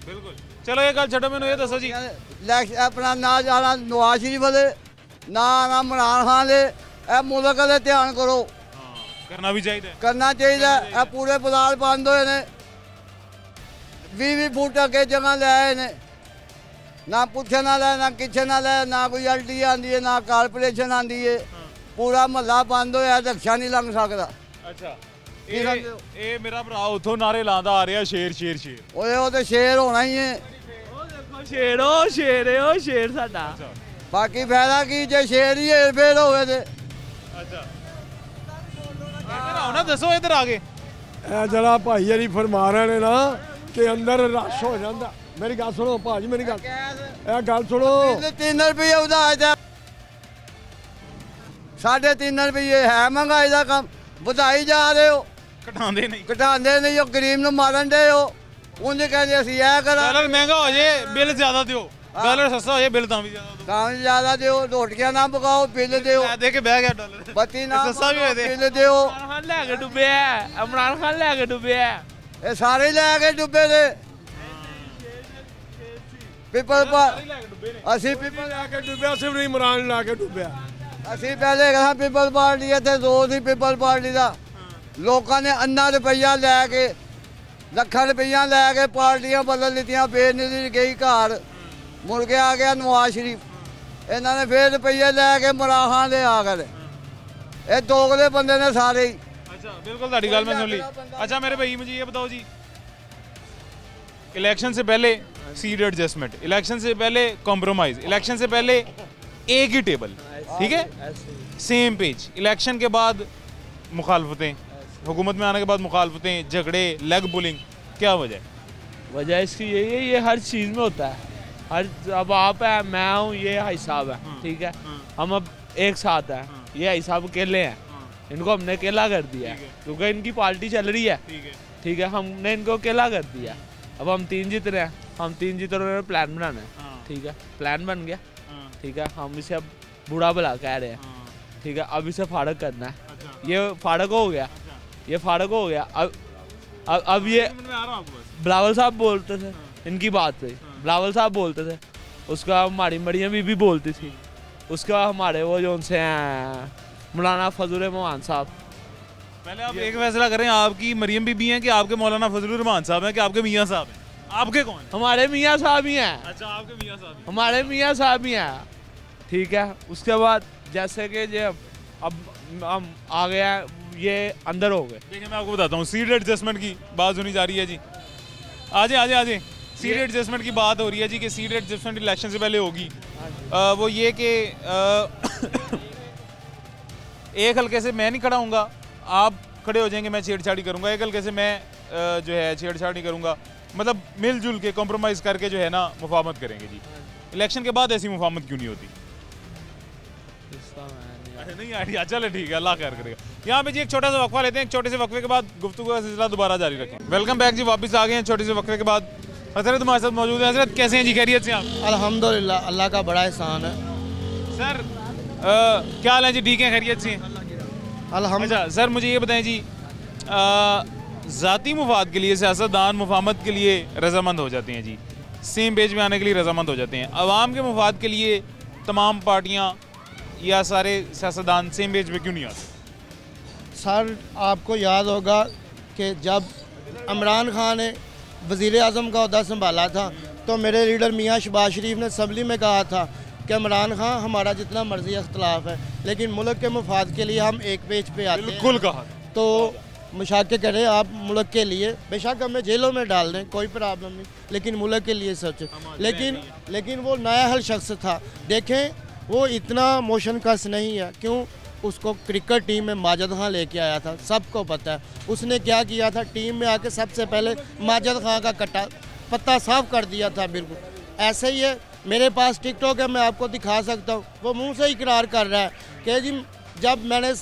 ਬਿਲਕੁਲ। ਚਲੋ ਇਹ ਗੱਲ ਛੱਡੋ, ਮੈਨੂੰ ਇਹ ਦੱਸੋ ਜੀ ਆਪਣਾ ਨਾ ਜਾਣਾ ਨਵਾਜ਼ ਸ਼ਰੀਫ ਵਾਲੇ ਨਾ ਇਮਰਾਨ ਖਾਨ ਦੇ ਇਹ ਮੁਲਕ ਵਾਲੇ ਧਿਆਨ ਕਰੋ। ਕਰਨਾ ਵੀ ਚਾਹੀਦਾ, ਕਰਨਾ ਚਾਹੀਦਾ। ਇਹ ਪੂਰੇ ਪਲਾਲ ਬੰਦ ਹੋਏ ਨੇ 20-20 ਫੁੱਟ ਅੱਗੇ ਜਗ੍ਹਾ ਲੈ ਆਏ ਨੇ ਨਾ ਪੁੱਛਣ ਵਾਲਾ ਨਾ ਕਿਛਣ ਵਾਲਾ ਨਾ ਕੋਈ ਐਲਟੀ ਆਉਂਦੀ ਹੈ ਨਾ ਕਾਰਪੋਰੇਸ਼ਨ ਆਉਂਦੀ ਹੈ ਪੂਰਾ ਮਹੱਲਾ ਬੰਦ ਹੋਇਆ ਰਕਸ਼ਾ ਨਹੀਂ ਲੰਘ ਸਕਦਾ। ਅੱਛਾ ਇਹ ਮੇਰਾ ਭਰਾ ਉੱਥੋਂ ਨਾਰੇ ਲਾਉਂਦਾ ਆ ਰਿਹਾ ਸ਼ੇਰ ਸ਼ੇਰ ਸ਼ੇਰ। ਓਏ ਉਹ ਤੇ ਸ਼ੇਰ ਹੋਣਾ ਹੀ ਹੈ। ਉਹ ਦੇਖੋ ਸ਼ੇਰ, ਉਹ ਸ਼ੇਰ ਹੈ, ਉਹ ਸ਼ੇਰ ਸਾਡਾ। ਬਾਕੀ ਫਾਇਦਾ ਕੀ ਜੇ ਸ਼ੇਰ ਹੀ ਹੇਰ ਫੇਰ ਹੋਵੇ ਤੇ। ਅੱਛਾ ਇੱਧਰ ਆਓ ਨਾ, ਦੱਸੋ ਇੱਧਰ ਆ ਕੇ। ਇਹ ਜਿਹੜਾ ਭਾਈ ਹਰੀ ਫਰਮਾ ਰਹੇ ਨੇ ਨਾ ਕਿ ਅੰਦਰ ਰਸ਼ ਹੋ ਜਾਂਦਾ। ਮੇਰੀ ਗੱਲ ਸੁਣੋ ਭਾਜੀ, ਮੇਰੀ ਗੱਲ ਇਹ ਗੱਲ ਸੁਣੋ। 3 ਰੁਪਏ ਉਹਦਾ ਆਇਆ 3.5 ਰੁਪਏ ਹੈ ਮਹਿੰਗਾਈ ਦਾ ਕੰਮ ਵਧਾਈ ਜਾ ਰਹੇ ਹੋ। ਘਟਾਉਂਦੇ ਨਹੀਂ, ਘਟਾਉਂਦੇ ਨਹੀਂ। ਉਹ ਗਰੀਬ ਨੂੰ ਮਾਰਨ ਦੇ ਹੋ। ਉਹਨੇ ਕਹਿੰਦੇ ਅਸੀਂ ਇਹ ਕਰਾਂ। ਡਾਲਰ ਮਹਿੰਗਾ ਹੋ ਜੇ ਬਿੱਲ ਜ਼ਿਆਦਾ ਦਿਓ, ਡਾਲਰ ਸਸਤਾ ਹੋ ਜੇ ਬਿੱਲ ਤਾਂ ਵੀ ਜ਼ਿਆਦਾ ਦਿਓ। ਤਾਂ ਵੀ ਜ਼ਿਆਦਾ ਦਿਓ। ਰੋਟੀਆਂ ਨਾ ਪਕਾਓ ਬਿੱਲ ਦਿਓ। ਦੇ ਕੇ ਬਹਿ ਗਿਆ ਡਾਲਰ। ਬੱਤੀ ਨਾ ਸਸਤਾ ਵੀ ਹੋਏ ਬਿੱਲ ਦਿਓ। ਇਮਰਾਨ ਖਾਨ ਲੈ ਕੇ ਡੁੱਬਿਆ, ਇਮਰਾਨ ਖਾਨ ਲੈ ਕੇ ਡੁੱਬਿਆ। ਇਹ ਸਾਰੇ ਲੈ ਕੇ ਡੁੱਬੇ ਨੇ। ਪੀਪਲ ਅਸੀਂ ਪੀਪਲ ਲੈ ਕੇ ਡੁੱਬਿਆ, ਸਿਰਫ ਇਮਰਾਨ ਲਾ ਕੇ ਡੁੱਬਿਆ। ਅਸੀਂ ਪਹਿਲੇ ਕਹਾ ਪੀਪਲ ਪਾਰਟੀ ਇੱਥੇ ਦੋ ਸੀ ਪੀਪਲ ਪਾਰਟੀ ਦਾ। ਲੋਕਾਂ ਨੇ ਅੰਨਾ ਰੁਪਈਆ ਲੈ ਕੇ ਲੱਖਾਂ ਰੁਪਈਆ ਲੈ ਕੇ ਪਾਰਟੀਆਂ ਬਦਲ ਦਿੱਤੀਆਂ। ਬੇਨਜ਼ੀਰ ਗਈ ਘਰ, ਮੁੜ ਕੇ ਆ ਗਿਆ ਨਵਾਜ਼ ਸ਼ਰੀਫ। ਇਹਨਾਂ ਨੇ ਫੇਰ ਰੁਪਈਏ ਲੈ ਕੇ ਮਰਾਹਾਂ ਦੇ ਆ ਗਏ। ਇਹ ਦੋਗਲੇ ਬੰਦੇ ਨੇ ਸਾਰੇ ਹੀ। अच्छा बिल्कुल ਤੁਹਾਡੀ ਗੱਲ मैं सुन ली। अच्छा मेरे भाई मुझे ये बताओ जी, इलेक्शन से पहले सीट एडजस्टमेंट, इलेक्शन से पहले कॉम्प्रोमाइज, इलेक्शन से पहले एक ही टेबल, ठीक है, सेम पेज, इलेक्शन के बाद मुखालफतें, हुकूमत में आने के बाद मुखालफतें, झगड़े, लेग पुलिंग, क्या वजह है? वजह इसकी यही है, ये हर चीज़ में होता है। हर अब आप है, मैं हूँ, ये भाई साहब है, ठीक है, हम अब एक साथ हैं, ये भाई साहब अकेले हैं, इनको हमने अकेला कर दिया है क्योंकि इनकी पार्टी चल रही है, ठीक है, हमने इनको अकेला कर दिया। अब हम 3 जीत रहे हैं, हम 3 जीत रहे हैं, प्लान बनाना है, ठीक है, प्लान बन गया, ठीक है, हम इसे अब बूढ़ा भला कह रहे हैं, ठीक है, अब इसे फाड़क करना है। ये फाड़क हो गया, ये फाड़क हो गया। अब ये बिलावल साहब बोलते थे इनकी बात पे, बिलावल साहब बोलते थे, उसका हमारी मरियम बीबी बोलती थी, उसका हमारे वो जो उनसे हैं मौलाना फजल रहमान साहब। पहले आप एक फैसला करें, आपकी मरियम बीबी हैं कि आपके मौलाना फजल रहमान साहब हैं कि आपके मियाँ साहब हैं? आपके कौन है? हमारे मियाँ साहब ही हैं। अच्छा आपके मियाँ साहब हैं। हमारे मियाँ साहब ही हैं, ठीक है। उसके बाद जैसे कि ये अब हम आ गया, ये अंदर हो गए। देखिए मैं आपको बताता हूँ, सीट एडजस्टमेंट की बात सुनी जा रही है जी। आजे आजे आजे सीट एडजस्टमेंट की बात हो रही है जी कि सीट एडजस्टमेंट इलेक्शन से पहले होगी। वो ये कि एक हल्के से मैं नहीं खड़ा हूँगा, आप खड़े हो जाएंगे, मैं छेड़छाड़ी करूँगा, एक हल्के से मैं जो है छेड़छाड़ी करूँगा, मतलब मिलजुल के कॉम्प्रोमाइज़ करके जो है ना मुफाहमत करेंगे जी। इलेक्शन के बाद ऐसी मुफाहमत क्यों नहीं होती? नहीं आइडिया, चलो ठीक है, अल्लाह खैर करेगा। यहाँ पे जी एक छोटा सा वक्फा लेते हैं, एक छोटे से वक्फे के बाद गुफ्तगू का सिलसिला दोबारा जारी रखें। वेलकम बैक जी, वापस आ गए हैं छोटे से वक्फे के बाद। हजरत हमारे साथ मौजूद है। हजरत कैसे हैं जी, खैरियत से आप? अल्हम्दुलिल्लाह, अल्लाह का बड़ा एहसान है। सर क्या हाल है जी, ठीक है, खैरियत से? अच्छा सर मुझे ये बताएं जी, ज़ाती मुफाद के लिए सियासतदान मुफाहमत के लिए रजामंद हो जाते हैं जी, सेम पेज में आने के लिए रजामंद हो जाते हैं, अवाम के मुफाद के लिए तमाम पार्टियाँ या सारे सियासतदान सेम पेज पे क्यों नहीं आते? सर आपको याद होगा कि जब इमरान खान ने वज़ीर आज़म का ओहदा संभाला था तो मेरे लीडर मियाँ शहबाज शरीफ ने असम्बली में कहा था कि इमरान खान हमारा जितना मर्जी अख्तलाफ है लेकिन मुल्क के मुफाद के लिए हम एक पेज पे आते हैं। बिल्कुल कहा। तो मुशाके करें आप मुल्क के लिए, बेशक हमें जेलों में डाल दें, कोई प्रॉब्लम नहीं, लेकिन मुल्क के लिए सोचें। लेकिन वो नया हल शख्स था, देखें वो इतना मोशन कस नहीं है। क्यों? उसको क्रिकेट टीम में माजिद खान लेके आया था, सबको पता है उसने क्या किया था। टीम में आके सबसे पहले माजिद खान का पत्ता साफ कर दिया था। बिल्कुल ऐसे ही है, मेरे पास टिकटॉक है, मैं आपको दिखा सकता हूँ। वो मुंह से इकरार कर रहा है कि जी जब मैंने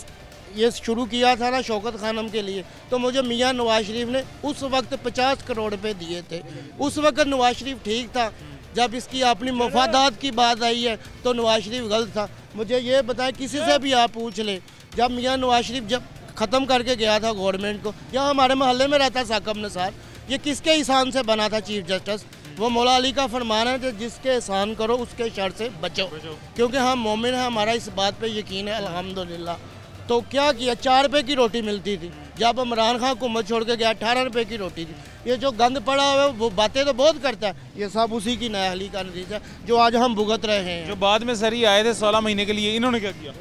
ये शुरू किया था ना शौकत खानम के लिए, तो मुझे मियाँ नवाज शरीफ ने उस वक्त 50 करोड़ रुपए दिए थे। उस वक्त नवाज शरीफ ठीक था, जब इसकी अपनी मफादात की बात आई है तो नवाज शरीफ गलत था। मुझे ये बताएं, किसी से भी आप पूछ लें, जब मियाँ नवाज शरीफ जब ख़त्म करके गया था गवर्नमेंट को। यहाँ हमारे मोहल्ले में रहता साकब निसार, ये किसके एहसान से बना था चीफ जस्टिस? वो मौला अली का फरमान है कि जिसके एहसान करो उसके शर से बचो, क्योंकि हम मोमिन हैं, हमारा इस बात पे यकीन है अल्हम्दुलिल्लाह। तो क्या किया, 4 रुपये की रोटी मिलती थी, जब इमरान खान हुकूमत छोड़ के गया 18 रुपये की रोटी थी। ये जो गंद पड़ा हुआ है वो बातें तो बहुत करता है, ये सब उसी की नाअहली का नतीजा जो आज हम भुगत रहे हैं। जो बाद में सर ही आए थे 16 महीने के लिए, इन्होंने क्या किया?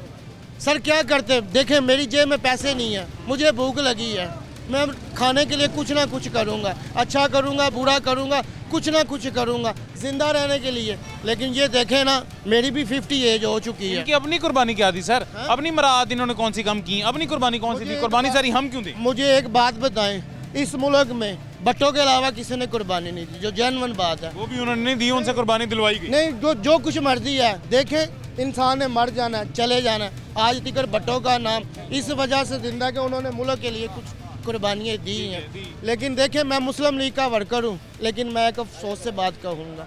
सर क्या करते, देखें मेरी जेब में पैसे नहीं है, मुझे भूख लगी है, मैं खाने के लिए कुछ ना कुछ करूँगा, अच्छा करूँगा बुरा करूँगा, कुछ ना कुछ करूँगा जिंदा रहने के लिए। लेकिन ये देखें ना, मेरी भी 50 एज हो चुकी है। इनकी अपनी कुर्बानी क्या थी सर? अपनी मराद इन्होंने कौन सी कम की? अपनी कुर्बानी कौन सी थी? कुर्बानी सारी हम क्यों दें? मुझे एक बात बताएं, इस मुल्क में भट्टो के अलावा किसी ने कुर्बानी नहीं दी, जो जेन्युइन बात है। वो भी उन्होंने नहीं दी, उनसे कुर्बानी दिलवाई गई। नहीं, जो कुछ मर्जी है, देखें इंसान ने मर जाना है, चले जाना है। आज तक भट्टो का नाम इस वजह से जिंदा कि उन्होंने मुल्क के लिए कुछ कुर्बानियाँ दी हैं। लेकिन देखें, मैं मुस्लिम लीग का वर्कर हूँ, लेकिन मैं एक अफसोस से बात कहूँगा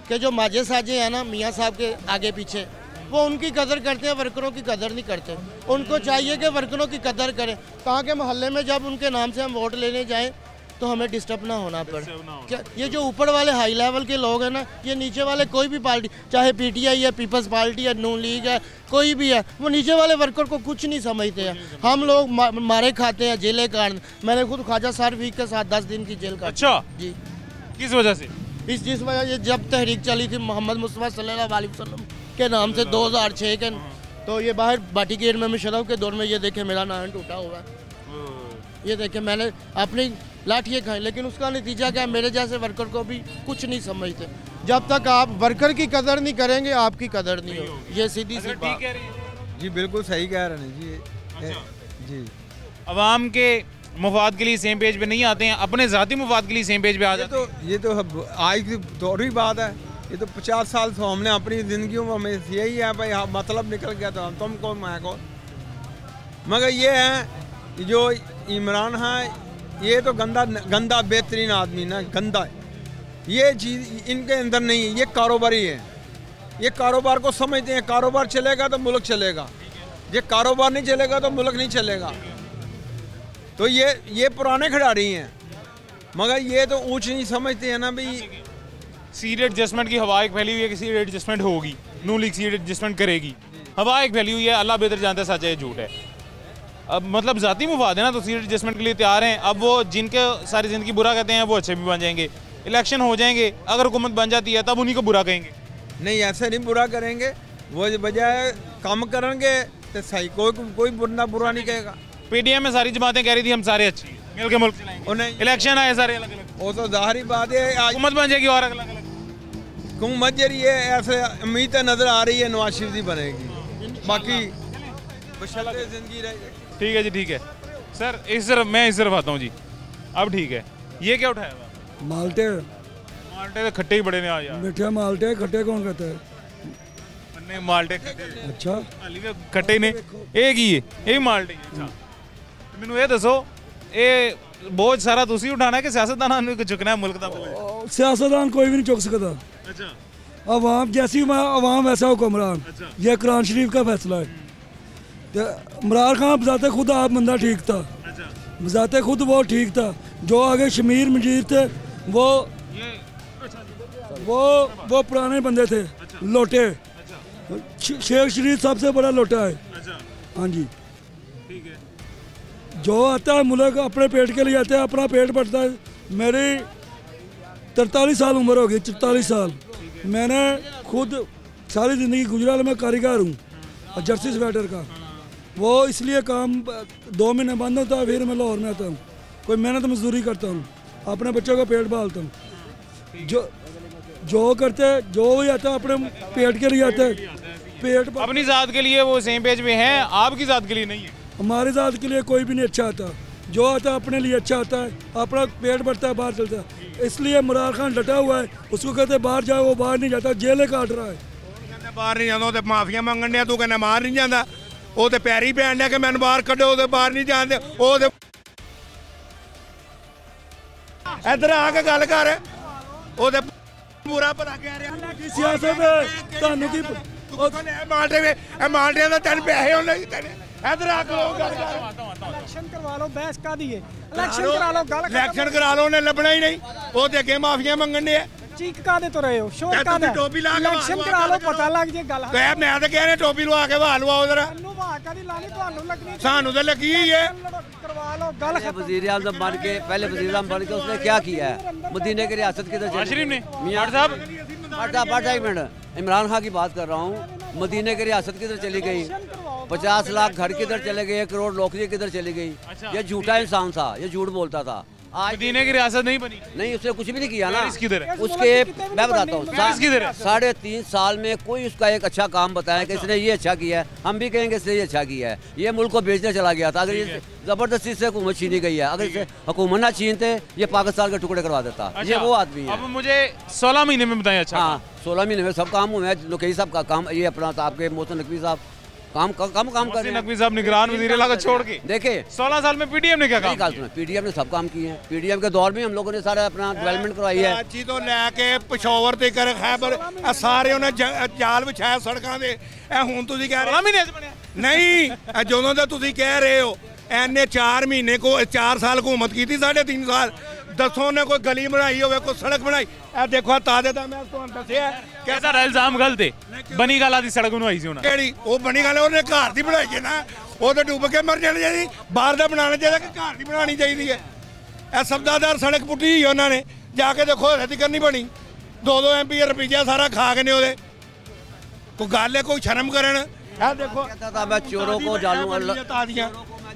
कि जो माजे साजे हैं ना मियाँ साहब के आगे पीछे, वो उनकी कदर करते हैं, वर्करों की कदर नहीं करते। उनको चाहिए कि वर्करों की कदर करें, ताकि मोहल्ले में जब उनके नाम से हम वोट लेने जाएं तो हमें डिस्टर्ब ना होना पड़े। क्या ये जो ऊपर वाले हाई लेवल के लोग हैं ना, ये नीचे वाले कोई भी पार्टी, चाहे PTI है, पीपल्स पार्टी है, नून लीग है, कोई भी है, वो नीचे वाले वर्कर को कुछ नहीं समझते हैं। हम लोग मारे खाते हैं, जेलें काट। मैंने खुद ख्वाजा सारफी के साथ 10 दिन की जेल काटी। अच्छा जी, किस वजह से? जिस वजह से जब तहरीक चली थी मोहम्मद मुस्तफ़ा सल्लल्लाहु अलैहि वसल्लम के नाम से 2006 के, तो ये बाहर बाटी गेट में मुशर्रफ के दौर में, ये देखे मेरा नाम टूटा हुआ है, ये देखे मैंने अपनी लाठियाँ खाई। लेकिन उसका नतीजा क्या है, मेरे जैसे वर्कर को भी कुछ नहीं समझते। जब तक आप वर्कर की कदर नहीं करेंगे, आपकी कदर नहीं होगी। ये सीधी सी बात। जी बिल्कुल सही कह रहे हैं जी। जी अवाम के मुफाद के लिए सेम पेज पे नहीं आते हैं, अपने ज़ाती मुफाद के लिए सेम पेज पे आ जाते हैं। ये तो आज की दौरी बात है, ये तो 50 साल से हमने अपनी ज़िंदगी में हमें यही है भाई, हाँ मतलब निकल गया तो तुम कौन मैं कौन। मगर ये है जो इमरान है, ये तो गंदा बेहतरीन आदमी ना, गंदा है। ये चीज़ इनके अंदर नहीं है, ये कारोबारी है, ये कारोबार को समझते हैं। कारोबार चलेगा तो मुल्क चलेगा, ये कारोबार नहीं चलेगा तो मुल्क नहीं चलेगा। तो ये पुराने खिलाड़ी हैं, मगर ये तो ऊंच नहीं समझते हैं ना भाई। सीट एडजस्टमेंट की हवा एक फैली हुई है कि सीट एडजस्टमेंट होगी, नून लीग सीट एडजस्टमेंट करेगी, हवा एक फैली हुई है, अल्लाह बेहतर जानता है सच है झूठ है। अब मतलब ज़ाती मुफाद है ना, तो सीट एडजस्टमेंट के लिए तैयार हैं। अब वो जिनके सारी ज़िंदगी बुरा कहते हैं वो अच्छे भी बन जाएंगे, इलेक्शन हो जाएंगे, अगर हुकूमत बन जाती है तब उन्हीं को बुरा कहेंगे। नहीं, ऐसे नहीं बुरा करेंगे, वो बजाय काम करेंगे तो सही, कोई बुरा नहीं कहेगा। PDM में सारी जमातें कह रही थी हम सारे अच्छे हैं, मिल के मुल्क चलाएंगे, इलेक्शन आए सारे अलग अलग, वो तो जाहिर बात है हुकूमत बन जाएगी और अलग अलग। हुकूमत जरिए ऐसे उम्मीद नज़र आ रही है नवाज शरीफ बनेगी, बाकी जिंदगी रहेगी। ठीक है जी, ठीक है सर। मैं इस तरफ आता हूँ जी। अब ठीक है, ये क्या उठाया हुआ? माल्टे। माल्टे तो खट्टे ही बड़े ने आज यार। मीठे माल्टे, खट्टे कौन कहते हैं? अन्ने माल्टे खट्टे। अच्छा, खट्टे ने एक ही है, एक माल्टे। अच्छा मैनू ये दसो, ये बोझ सारा तुसी उठाना है कि सियासतदान ने चुकना है मुल्क का? सियासतदान कोई भी नहीं चुक सकता। अच्छा, अवाम जैसी अवाम वैसा हुक्मरान। ये कुरान शरीफ का फैसला है। इमरान खान बजाते खुद आप बंदा ठीक था, बजाते खुद वो ठीक था। जो आगे शमीर मंजीर थे वो पुराने बंदे थे, लोटे। शेख शरीफ सबसे बड़ा लोटा है। हाँ जी, ठीक है। जो आता है मुल्क अपने पेट के लिए आता है, अपना पेट भरता है। मेरी 43 साल उम्र हो गई, 44 साल। मैंने खुद सारी ज़िंदगी गुजरात में कारीगर हूँ, जर्सी स्वेटर का। वो इसलिए काम 2 महीने बंद होता है, फिर मैं लाहौर में आता हूँ, कोई मेहनत मजदूरी करता हूँ, अपने बच्चों का पेट पालता हूँ। जो करते जो भी आता है अपने पेट के लिए आता है, पेट अपनी ज़ात के लिए वो सेम पेज पे हैं, आपकी ज़ात के लिए नहीं है। हमारी ज़ात के लिए कोई भी नहीं अच्छा आता, जो आता है अपने लिए अच्छा आता है, अपना पेट भरता है, बाहर चलता है। इसलिए इमरान खान डटा हुआ है, उसको कहते बाहर जाओ, वो बाहर नहीं जाता, जेलें काट रहा है। बाहर नहीं जाता, तो माफिया मंगन दिया, तू कहना बाहर नहीं जाता, वो तो पैरी पैन दिया कि मैंने बाहर कड्डो, तो बाहर नहीं जाते। इधर आके गल कर, पूरा भरा कह रहा सियासत माल्टे का तेन पैसे होने, इधर आके गल कर। इलेक्शन करवा लो, बहस का दिए इलेक्शन करा लो, गल इलेक्शन करा लो, उन्हें लभना ही नहीं, वो तो अगे माफिया मंगन दे। चीक का दे तो रहे हो, शोर का दे, टोपी ला के इलेक्शन करा लो, पता लग जे गल। मैं तो कह रहा टोपी लवा के बहा लवाओ जरा, सानू तो लगी है। करवा लो गल। वज़ीर आज़म बन के, पहले वज़ीर आज़म बन के उसने क्या किया है? मदीने की रियासत किधर चली गई? मियां साहब एक मिनट, इमरान खान की बात कर रहा हूँ। मदीने की रियासत किधर चली गई? 50 लाख घर किधर चले गए? 1 करोड़ नौकरी किधर चली गई? ये झूठा इंसान था, ये झूठ बोलता था। आज मदीने की रियासत नहीं बनी, नहीं उसने कुछ भी नहीं किया ना। उसके मैं बताता हूँ, 3.5 साल में कोई उसका एक अच्छा काम बताया कि इसने ये अच्छा किया है, हम भी कहेंगे इसने ये अच्छा किया है। ये मुल्क को बेचने चला गया था, अगर ये जबरदस्ती से हुकूमत छीनी गई है, अगर इसे हुकूमत ना छीनते ये पाकिस्तान के टुकड़े करवा देता। ये वो आदमी है। अब मुझे 16 महीने में बताएं। अच्छा, हाँ 16 महीने में सब काम हुए हैं। लोकेश साहब का काम, ये अपना आपके मोहसिन नकवी साहब काम कर रहे हैं। नकवी साहब निगरान वज़ीर आला को छोड़ के देखे 16 साल में पीडीएम ने क्या काम? पीडीएम ने सब काम किए हैं। पीडीएम के दौर में हम लोगों ने सारा अपना डेवलपमेंट करवाई है। कराची तो लैके पिशोवर ते कर खैबर सारे उन्हें जाल बिछाया सड़कों से। हुण तुसीं कह रहे नहीं, ਜਦੋਂ ਦਾ ਤੁਸੀਂ ਕਹਿ ਰਹੇ ਹੋ ਐਨੇ 4 ਮਹੀਨੇ को 4 साल हुकूमत की थी, 3.5 साल। दसो ने कोई गली बनाई हो, कोई सड़क बनाई? ए देखो ताजे दा मैं तुहानू दस्सिया कैसा इल्जाम गलत है। बनी गला दी सड़क बनवाई सी उन्हें, केड़ी ओ बनी गल उन्हें घर दी बनाई है ना, वो तो डूब के मर जानी चाहिए। बाहर दा बनाना चाहिए कि घर दी बनानी चाहिए है? ए सबदादार सड़क पुट्टी ही उन्होंने, जाके देखो हजे तक नहीं बनी। 2-2 MP रुपया सारा खा के ने ओदे। कोई गल है, कोई शर्म करन। ए देखो कहता था मैं चोरों को डालूंगा,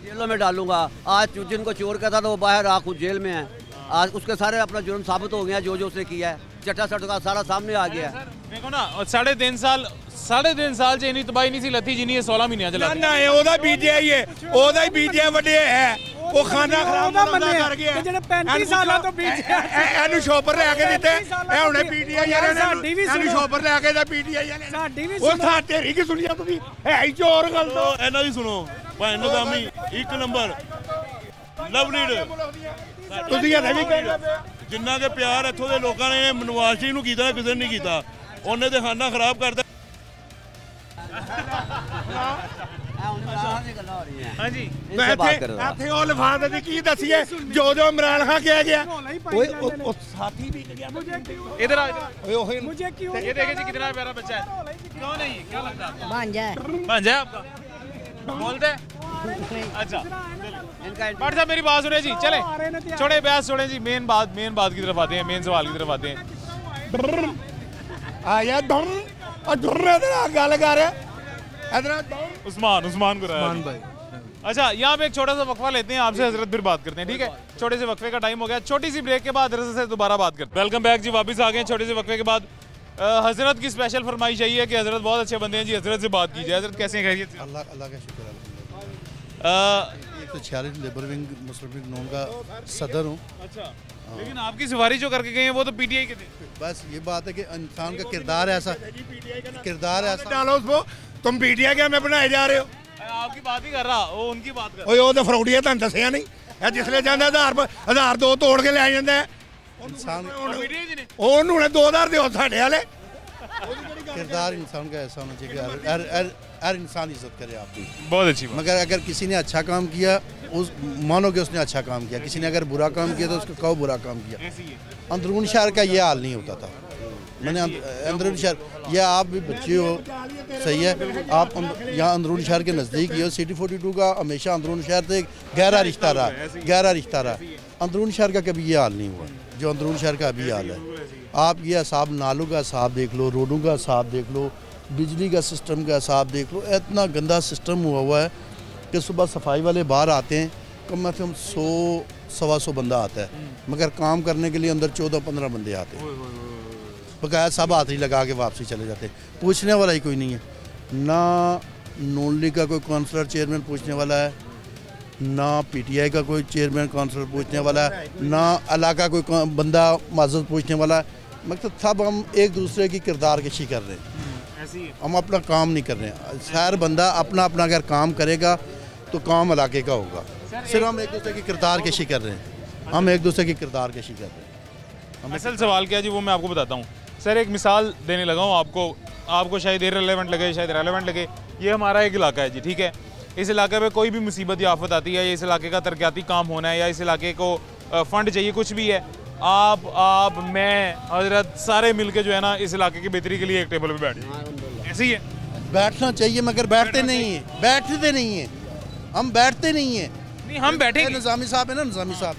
जेलों में डालूंगा। आज जिनको चोर कहता था वो बाहर आ खुद जेल में है। आज उसके सारे अपना जुर्म साबित हो गया, जो उसने किया है। चट्टा सट का सारा सामने आ गया है। देखो ना, 3.5 साल से इन्हीं तबाही नहीं सी लथी जिन्हीं 16 महीने चला ना है। ओदा बीजे ही है, ओदा ही बीजे वड्डे है। वो खाना खराब कर गया ਜਿਹੜੇ 35 ਸਾਲਾਂ ਤੋਂ ਬੀਜਿਆ ਇਹਨੂੰ ਸ਼ੋਪਰ ਲੈ ਕੇ ਦਿੱਤੇ। ਇਹ ਹੁਣੇ ਪੀਟੀਆਈ ਇਹਨੂੰ ਸ਼ੋਪਰ ਲੈ ਕੇ ਦਾ ਪੀਟੀਆਈ ਸਾਡੀ ਵੀ ਉਹ ਥਾ ਤੇਰੀ ਕੀ ਸੁਣੀਆ ਤੁਸੀਂ? ਹੈ ਹੀ ਚੋਰ ਗੱਲ ਤੋਂ। ਇਹਨਾਂ ਦੀ ਸੁਣੋ ਭਾਈ ਨਦਾਮੀ 1 ਨੰਬਰ ਲਵਲੀਡ। ਤੁਸੀਂ ਹਲੇ ਵੀ ਕਹਿੰਦੇ ਜਿੰਨਾ ਕਿ ਪਿਆਰ ਇੱਥੋਂ ਦੇ ਲੋਕਾਂ ਨੇ ਨਵਾਜ਼ ਸ਼ਰੀਫ ਨੂੰ ਕੀਤਾ, ਕਿਸੇ ਨੇ ਨਹੀਂ ਕੀਤਾ। ਉਹਨੇ ਤੇ ਖਾਨਾ ਖਰਾਬ ਕਰਦਾ। हाँ जी, ਇੱਥੇ ਉਹ ਲਿਫਾਫੇ ਦੀ ਕੀ ਦਸੀਏ ਜੋ इमरान खान किया गया। ओए साथी भी गया। इधर आओ। मुझे क्यों ये देखें जी कितना प्यारा बच्चा है। क्यों नहीं, क्या लगता है? भांजा है आपका? बोलते हैं? अच्छा भाट साहब मेरी बात सुने जी, चले छोड़े बहस छोड़े जी, मेन बात की तरफ आते हैं, मेन सवाल की तरफ आते हैं। आया गल कर उस्मान को भाई। अच्छा, यहाँ पे एक छोटा सा वक्फा लेते हैं, आपसे हजरत फिर बात करते हैं, ठीक है? छोटे से वक्फे का टाइम हो गया, छोटी सी ब्रेक के बाद हजरत से दोबारा बात करते हैं। वेलकम बैक जी, वापस आ गए छोटे से वक्फे के बाद। हजरत की स्पेशल फरमाइश यही है कि हजरत बहुत अच्छे बंदे हैं जी, हजरत से बात कीजिए। हजरत कैसे हैं? खैरियत? अल्लाह का शुक्र है। 146 लेबर विंग मुस्लिम विंग नून का सदर हूँ। अच्छा, लेकिन आपकी सिफारिश जो करके गए हैं वो तो पीटीआई के थे। बस ये बात है कि इंसान का किरदार ऐसा, किरदार ऐसा। डालो उसको, तुम पीटीआई के में बनाए जा रहे हो। आपकी बात ही कर रहा, वो उनकी बात कर। ओए वो तो फरौड़िया तुम दसिया नहीं। जिसले जाता 1000 तोड़ के ले जाता है इंसान। 2000 दो साढ़े वाले। किरदार इंसान का ऐसा होना चाहिए कि हर इंसान इज्जत करे आपकी। बहुत अच्छी बात। मगर अगर किसी ने अच्छा काम किया, उस मानो कि उसने अच्छा काम किया। किसी ने अगर बुरा काम किया तो उसको कहो बुरा काम किया। अंदरून शहर का ये हाल नहीं होता था। मैंने अंदरून शहर, यह आप भी बच्चे हो, सही है, आप यहाँ अंदरून शहर के नज़दीक ही हो। सिटी 42 का हमेशा अंदरून शहर से गहरा रिश्ता रहा। अंदरून शहर का कभी ये हाल नहीं हुआ जो अंदरून शहर का अभी हाल है। आप ये हिसाब नालों का हिसाब देख लो, रोडों का हिसाब देख लो, बिजली का सिस्टम का हिसाब देख लो। इतना गंदा सिस्टम हुआ है कि सुबह सफाई वाले बाहर आते हैं, कम से कम 100-125 बंदा आता है, मगर काम करने के लिए अंदर 14-15 बंदे आते हैं। बकाया सब हाथरी लगा के वापसी चले जाते हैं। पूछने वाला ही कोई नहीं है। ना नून लीग का कोई काउंसलर चेयरमैन पूछने वाला है, ना पीटीआई का कोई चेयरमैन काउंसलर पूछने वाला है, ना इलाका कोई बंदा माजूद पूछने वाला है। मतलब सब हम एक दूसरे की किरदार कशी कर रहे हैं, हम अपना काम नहीं कर रहे हैं। हर बंदा अपना अपना अगर काम करेगा तो काम इलाके का होगा। सिर्फ हम एक दूसरे की किरदार कशी कर रहे हैं, हम एक दूसरे की किरदार कशी कर रहे हैं। असल सवाल क्या है जी, वो मैं आपको बताता हूँ। सर एक मिसाल देने लगा हूँ आपको शायद इररिलेवेंट लगे, शायद रेलेवेंट लगे। ये हमारा एक इलाका है जी, ठीक है? इस इलाके में कोई भी मुसीबत या आफत आती है, या इस इलाके का तरक्याती काम होना है, या इस इलाके को फंड चाहिए, कुछ भी है, आप मैं हजरत सारे मिलके जो है ना इस इलाके की बेहतरी के लिए एक टेबल पे बैठ जाए। ऐसे ही है, बैठना चाहिए मगर बैठते नहीं है, बैठते नहीं है, हम बैठते नहीं है। नहीं हम बैठे। निज़ामी साहब है ना, निज़ामी साहब,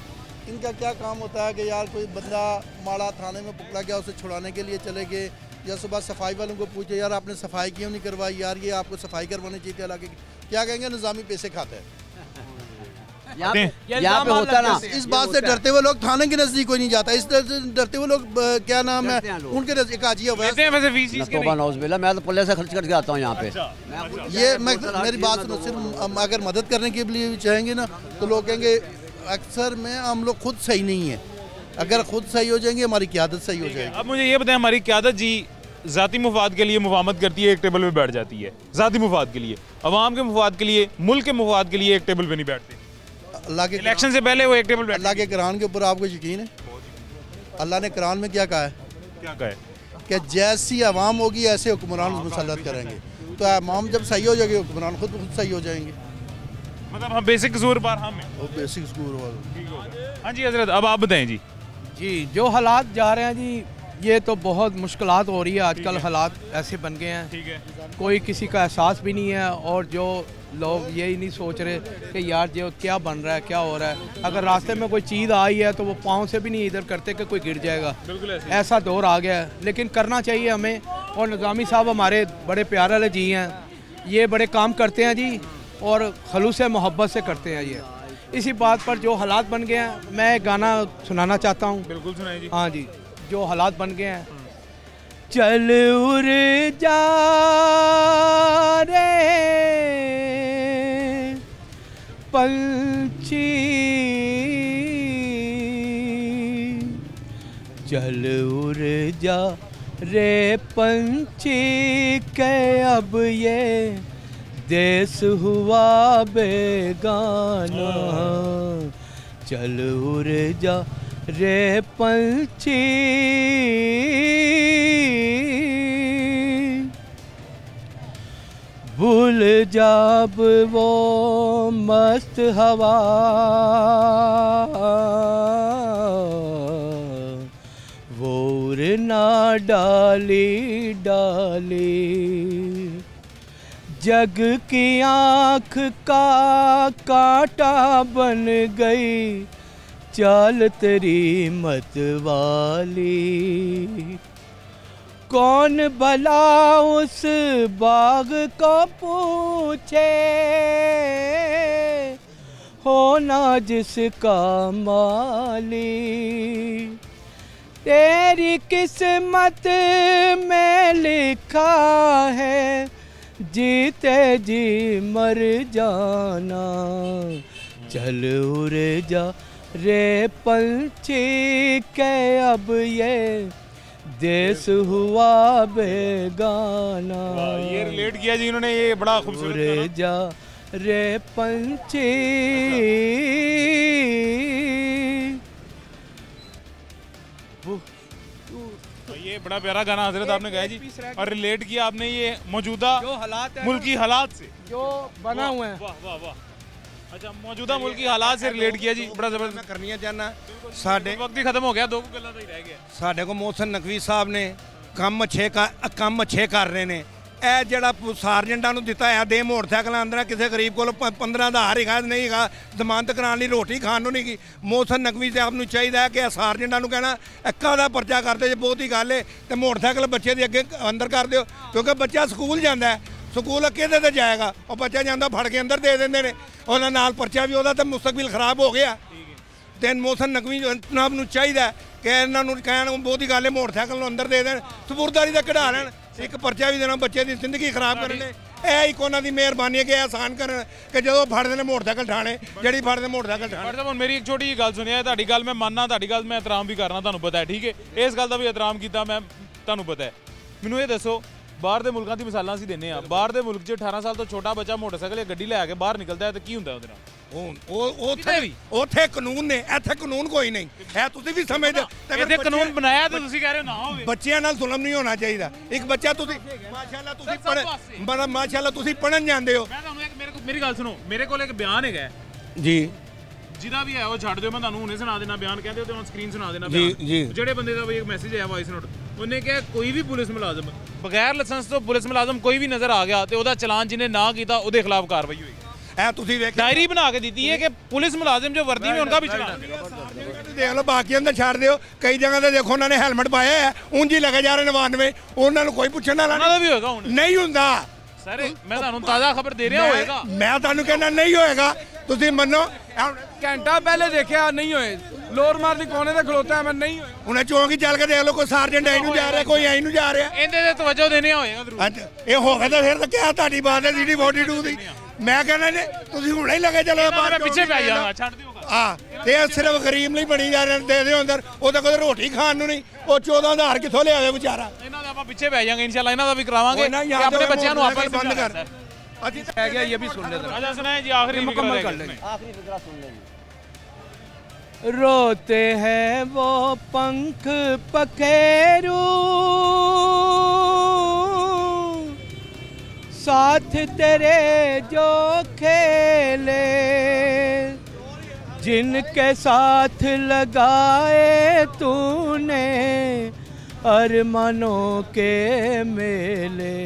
इनका क्या काम होता है कि यार कोई बंदा माड़ा थाने में पकड़ा गया, उसे छुड़ाने के लिए चले गए, या सुबह सफाई वालों को पूछे यार आपने सफाई क्यों नहीं करवाई, यार ये आपको सफाई करवानी चाहिए थी इलाके की, क्या कहेंगे निज़ामी पैसे खाता है। यहाँ पे होता ना, इस बात से डरते हुए लोग थाने के नजदीक कोई नहीं जाता, इस डरते हुए लोग क्या नाम है उनके नजदीक आजिया मैं तो पुलिस से खर्च करके आता हूँ यहाँ पे। ये मेरी बात सुनो, सिर्फ अगर मदद करने के लिए भी चाहेंगे ना तो लोग कहेंगे अक्सर में हम लोग खुद सही नहीं है, अगर खुद सही हो जाएंगे हमारी क़यादत सही हो जाएगी। अब मुझे ये बताएं, हमारी क़यादत जी ज़ाती मुफाद के लिए मुफाहमत करती है, एक टेबल पे बैठ जाती है, ज़ाती मुफाद के लिए, अवाम के मुफाद के लिए, मुल्क के मुफाद के लिए एक टेबल पे नहीं बैठते। अल्लाह के इलेक्शन से पहले वो एक टेबल पे, अल्लाह के कुरान के ऊपर आपको यकीन है? अल्लाह ने कुरान में क्या कहा है? क्या कहा है? कि जैसी आवाम होगी ऐसे हुक्मरान मुसल्लत करेंगे, तो आवाम जब सही हो जाएगी हुक्मरान खुद सही हो जाएंगे। मतलब हम बेसिक कसूर पर हम हैं, वो बेसिक कसूर वाला। हाँ जी हजरत, अब आप बताएं जी। जी जो हालात जा रहे हैं जी, ये तो बहुत मुश्किलात हो रही है आजकल, हालात ऐसे बन गए हैं, ठीक है, कोई किसी का एहसास भी नहीं है, और जो लोग यही नहीं सोच रहे कि यार जो क्या बन रहा है, क्या हो रहा है, अगर रास्ते में कोई चीज़ आई है तो वो पाँव से भी नहीं इधर करते कि कोई गिर जाएगा, ऐसा दौर आ गया है। लेकिन करना चाहिए हमें, और निज़ामी साहब हमारे बड़े प्यारे वाले जी हैं, ये बड़े काम करते हैं जी, और खलूस मोहब्बत से करते हैं ये। इसी बात पर जो हालात बन गए हैं, मैं एक गाना सुनाना चाहता हूँ। बिल्कुल सुनाइए जी। हाँ जी, जो हालात बन गए हैं, चल उड़ जा रे पंछी, चल उड़ जा रे पंछी के अब ये देश हुआ बेगाना, चल उड़ जा रे पंछी, भूल जाब वो मस्त हवा, वो उड़ना डाली डाली, जग की आँख का कांटा बन गई चाल तेरी मत वाली, कौन भला उस बाग को पूछे, होना जिसका माली, तेरी किस्मत में लिखा है जीते जी मर जाना, चल उड़ जा रे पंछी के अब ये देश हुआ बेगाना। ये रिलेट किया जी इन्होंने, ये बड़ा खूबसूरत रे जा रे पंछी, ये बड़ा प्यारा गाना हजरत आपने गाया जी, और रिलेट किया आपने ये मौजूदा मुल्की हालात से जो बना हुआ है। वाह वाह वाह, अच्छा मौजूदा मुल्की हालात से रिलेट किया जी, बड़ा जबरदस्त। मैं करनी चाहना साडे वक्त ही खत्म हो गया, दो गल्लां तो ही रह गया। साडे को मोहसिन नकवी साहब ने ਕੰਮ ਅੱਛੇ ਕਰ ਰਹੇ ਨੇ। ਇਹ ਜਿਹੜਾ ਸਾਰਜੈਂਟਾਂ ਨੂੰ ਦਿੱਤਾ ਹੈ ਦੇ ਮੋਟਰਸਾਈਕਲਾਂ ਅੰਦਰ ਕਿਸੇ ਗਰੀਬ ਕੋਲ 15 ਦਾ ਹਰ ਹੈਗਾ ਨਹੀਂ ਹੈਗਾ, ਜ਼ਮਾਨਤ ਕਰਾਉਣ ਲਈ ਰੋਟੀ ਖਾਣ ਨੂੰ ਨਹੀਂ ਗਈ। ਮੋਹਸਿਨ ਨਕਵੀ ਸਾਹਿਬ ਨੂੰ ਚਾਹੀਦਾ ਹੈ ਕਿ ਸਾਰਜੈਂਟਾਂ ਨੂੰ ਕਹਿਣਾ ਇੱਕਾ ਦਾ ਪਰਚਾ ਕਰਦੇ ਜੇ ਬਹੁਤੀ ਗੱਲ ਹੈ ਤੇ ਮੋਟਰਸਾਈਕਲ ਬੱਚੇ ਦੇ ਅੱਗੇ ਅੰਦਰ ਕਰ ਦਿਓ, ਕਿਉਂਕਿ ਬੱਚਾ ਸਕੂਲ ਜਾਂਦਾ ਹੈ, ਸਕੂਲ ਕਿਹਦੇ ਤੇ ਜਾਏਗਾ, ਉਹ ਬੱਚਾ ਜਾਂਦਾ ਫੜ ਕੇ ਅੰਦਰ ਦੇ ਦਿੰਦੇ ਨੇ, ਉਹਨਾਂ ਨਾਲ ਪਰਚਾ ਵੀ ਉਹਦਾ ਤਾਂ ਮੁਸਤਕਬਲ ਖਰਾਬ ਹੋ ਗਿਆ। ਤੇ ਮੋਹਸਿਨ ਨਕਵੀ ਜਨਾਬ ਨੂੰ ਚਾਹੀਦਾ ਕਿ ਇਹਨਾਂ ਨੂੰ ਕਹਿਣ ਬਹੁਤੀ ਗੱਲ ਹੈ ਮੋਟਰਸਾਈਕਲ ਨੂੰ ਅੰਦਰ ਦੇ ਦੇਣ, ਸਪੁਰਦਾਰੀ ਦਾ ਕਢਾ ਲੈਣ, ਇੱਕ ਪਰਚਾ ਵੀ ਦੇਣਾ, ਬੱਚੇ ਦੀ ਜ਼ਿੰਦਗੀ ਖਰਾਬ ਕਰਨੇ। ਇਹ ਇੱਕ ਉਹਨਾਂ ਦੀ ਮਿਹਰਬਾਨੀ ਹੈ ਕਿ ਆਸਾਨ ਕਰਨ ਕਿ ਜਦੋਂ ਫੜਦੇ ਨੇ ਮੋਟਰਸਾਈਕਲ ਠਾਣੇ, ਜਿਹੜੀ ਫੜਦੇ ਮੋਟਰਸਾਈਕਲ ਠਾਣੇ। ਪਰ ਸਾਹਿਬ ਮੇਰੀ ਇੱਕ ਛੋਟੀ ਜਿਹੀ ਗੱਲ ਸੁਣਿਆ, ਤੁਹਾਡੀ ਗੱਲ ਮੈਂ ਮੰਨਣਾ, ਤੁਹਾਡੀ ਗੱਲ ਮੈਂ ਇਤਰਾਮ ਵੀ ਕਰਨਾ, ਤੁਹਾਨੂੰ ਪਤਾ ਹੈ, ਠੀਕ ਹੈ, ਇਸ ਗੱਲ ਦਾ ਵੀ ਇਤਰਾਮ ਕੀਤਾ ਮੈਂ, ਤੁਹਾਨੂੰ ਪਤਾ ਹੈ। ਮੈਨੂੰ ਇਹ ਦੱਸੋ, ਬਾਹਰ ਦੇ ਮੁਲਕਾਂ ਦੀ ਮਿਸਾਲਾਂ ਅਸੀਂ ਦਿੰਦੇ ਹਾਂ, ਬਾਹਰ ਦੇ ਮੁਲਕ 'ਚ 18 ਸਾਲ ਤੋਂ ਛੋਟਾ ਬੱਚਾ ਮੋਟਰਸਾਈਕਲ ਜਾਂ ਗੱਡੀ ਲੈ ਕੇ ਬਾਹਰ ਨਿਕਲਦਾ ਹੈ ਤਾਂ ਕੀ ਹੁੰਦਾ ਉਹਦੇ ਨਾਲ? ਉੱਥੇ ਕਾਨੂੰਨ ਨੇ, ਇੱਥੇ ਕਾਨੂੰਨ ਕੋਈ ਨਹੀਂ ਹੈ, ਤੁਸੀਂ ਵੀ ਸਮਝਦੇ ਹੋ। ਇੱਥੇ ਕਾਨੂੰਨ ਬਣਾਇਆ ਤੇ ਤੁਸੀਂ ਕਹਿ ਰਹੇ ਹੋ ਨਾ ਹੋਵੇ। ਬੱਚਿਆਂ ਨਾਲ ਜ਼ੁਲਮ ਨਹੀਂ ਹੋਣਾ ਚਾਹੀਦਾ। ਇੱਕ ਬੱਚਾ ਤੁਸੀਂ ਮਾਸ਼ਾਅੱਲਾ ਤੁਸੀਂ ਪੜ੍ਹਨ ਜਾਂਦੇ ਹੋ। ਮੈਂ ਤੁਹਾਨੂੰ ਮੇਰੇ ਕੋਲ मेरी गल सुनो, मेरे को एक बयान है जी जिदा भी है वो छड़ दो, मैं ਤੁਹਾਨੂੰ ਹੁਣੇ ਸੁਣਾ ਦੇਣਾ ਬਿਆਨ, ਕਹਿੰਦੇ ਹੋ ਤੇ ਔਨ ਸਕਰੀਨ ਸੁਣਾ ਦੇਣਾ ਜੀ ਜੀ ਜਿਹੜੇ ਬੰਦੇ ਦਾ ਵੀ ਇੱਕ ਮੈਸੇਜ ਆਇਆ ਵੌਇਸ ਨੋਟ, ਉਹਨੇ ਕਿਹਾ ਕੋਈ ਵੀ ਪੁਲਿਸ ਮੁਲਾਜ਼ਮ ਬਗੈਰ ਲਾਇਸੈਂਸ ਤੋਂ ਪੁਲਿਸ ਮੁਲਾਜ਼ਮ ਕੋਈ ਵੀ ਨਜ਼ਰ ਆ ਗਿਆ ਤੇ ਉਹਦਾ ਚਲਾਨ ਜਿਹਨੇ ਨਾ ਕੀਤਾ ਉਹਦੇ ਖਿਲਾਫ ਕਾਰਵਾਈ ਹੋਏਗੀ। ਐ ਤੁਸੀਂ ਵੇਖ ਡਾਇਰੀ ਬਣਾ ਕੇ ਦਿੱਤੀ ਹੈ ਕਿ ਪੁਲਿਸ ਮੁਲਾਜ਼ਮ ਜੋ ਵਰਦੀ में उनका भी चलान ਦੇਖ ਲਓ, ਬਾਕੀਆਂ ਦਾ ਛੱਡ ਦਿਓ, ਕਈ ਜਗ੍ਹਾ ਤੇ ਦੇਖੋ ਉਹਨਾਂ ਨੇ ਹੈਲਮਟ ਪਾਇਆ ਹੈ, ਉਂਝ ਹੀ ਲੱਗੇ ਜਾ ਰਹੇ ਨੇ 92, ਉਹਨਾਂ ਨੂੰ ਕੋਈ ਪੁੱਛਣ ਵਾਲਾ ਉਹਨਾਂ ਦਾ ਵੀ ਹੋਏਗਾ ਹੁਣ ਨਹੀਂ ਹੁੰਦਾ ਸਰ, ਮੈਂ ਤੁਹਾਨੂੰ ਤਾਜ਼ਾ ਖਬਰ ਦੇ ਰਿਹਾ ਹੋਏਗਾ। ਮੈਂ ਤੁਹਾਨੂੰ ਕਹਿੰਦਾ ਨਹੀਂ ਹੋਏਗਾ, ਤੁਸੀਂ ਮੰਨੋ। ਘੰਟਾ ਪਹਿਲੇ ਦੇਖਿਆ ਨਹੀਂ ਹੋਏ, ਲੋਰ ਮਾਰ ਦੀ ਕੋਨੇ ਤੇ ਖਲੋਤਾ ਮੈਂ ਨਹੀਂ ਹੋਏ। ਹੁਣ ਚੌਂਕੀ ਚੱਲ ਕੇ ਦੇਖ ਲਓ, ਕੋਈ ਸਰਜੈਂਟ ਆਈ ਨੂੰ ਜਾ ਰਿਹਾ, ਕੋਈ ਆਈ ਨੂੰ ਜਾ ਰਿਹਾ, ਇਹਦੇ ਤੇ ਤਵੱਜੋ ਦੇਣੀ ਹੋਏਗਾ ਜ਼ਰੂਰ। ਇਹ ਹੋ ਗਿਆ ਤਾਂ ਫਿਰ ਤਾਂ ਕਿਹਾ ਤੁਹਾਡੀ ਬਾਤ ਹੈ ਸੀਡੀ 42 ਦੀ। ਮੈਂ ਕਹਿੰਦਾ ਨੇ ਤੁਸੀਂ ਹੁਣੇ ਹੀ ਲੱਗੇ ਚਲੋ ਬਾਹਰ, ਪਿੱਛੇ ਪੈ ਜਾਵਾਂਗਾ, ਛੱਡ ਦਿਓ। ਹਾਂ, ਤੇ ਇਹ ਸਿਰਫ ਗਰੀਬ ਲਈ ਬਣੀ ਜਾ ਰਹੇ ਨੇ, ਦੇ ਦਿਓ ਅੰਦਰ, ਉਹ ਤਾਂ ਕੋਈ ਰੋਟੀ ਖਾਣ ਨੂੰ ਨਹੀਂ, ਉਹ 14,000 ਕਿੱਥੋਂ ਲਿਆਵੇ ਵਿਚਾਰਾ। ਇਹਨਾਂ ਦਾ ਆਪਾਂ ਪਿੱਛੇ ਪੈ ਜਾਾਂਗੇ ਇਨਸ਼ਾਅੱਲਾ, ਇਹਨਾਂ ਦਾ ਵੀ ਕਰਾਵਾਂਗੇ ਤੇ ਆਪਣੇ ਬੱਚਿਆਂ ਨੂੰ ਆਪਾਂ ਬੰਦ ਕਰ। अजी रह गया, ये भी सुन लेते हैं। अच्छा सुनाए जी, आखिरी मुकम्मल कर लेंगे। आखिरी फिक्रा सुन लेंगे। रोते हैं वो पंख पखेरू, साथ तेरे जो खेले, जिनके साथ लगाए तूने अरमानों के मेले,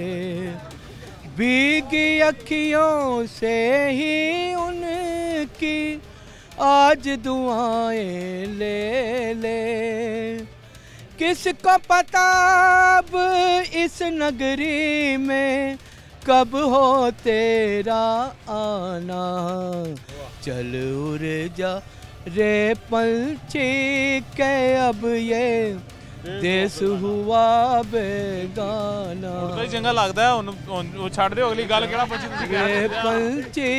भीगी अखियों से ही उनकी आज दुआएं ले ले। किसको पता अब इस नगरी में कब हो तेरा आना, चल उड़ जा रे पंछी के अब ये देश हुआ बेगाना। ਕੋਈ ਚੰਗਾ ਲੱਗਦਾ ਹੈ ਉਹ ਛੱਡ ਦਿਓ, ਅਗਲੀ ਗੱਲ ਕਿਹੜਾ ਪੁੱਛੀ ਤੁਸੀਂ ਇਹ ਪੰਛੀ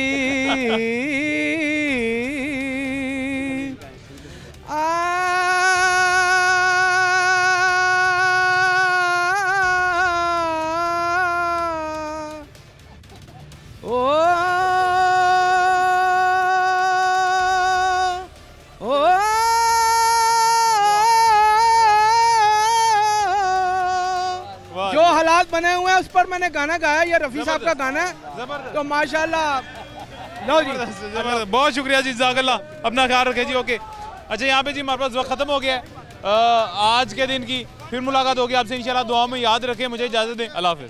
बने हुए हैं उस पर मैंने गाना गाया, ये रफ़ी साहब का गाना है, तो माशाल्लाह। लो जी, बहुत शुक्रिया जी, जज़ाकल्लाह, अपना ख्याल रखें जी। ओके, अच्छा यहाँ पे जी हमारे पास वक्त ख़त्म हो गया है आज के दिन की, फिर मुलाकात होगी आपसे इंशाल्लाह। दुआ में याद रखें, मुझे इजाज़त दें, अल्लाह हाफ़िज़।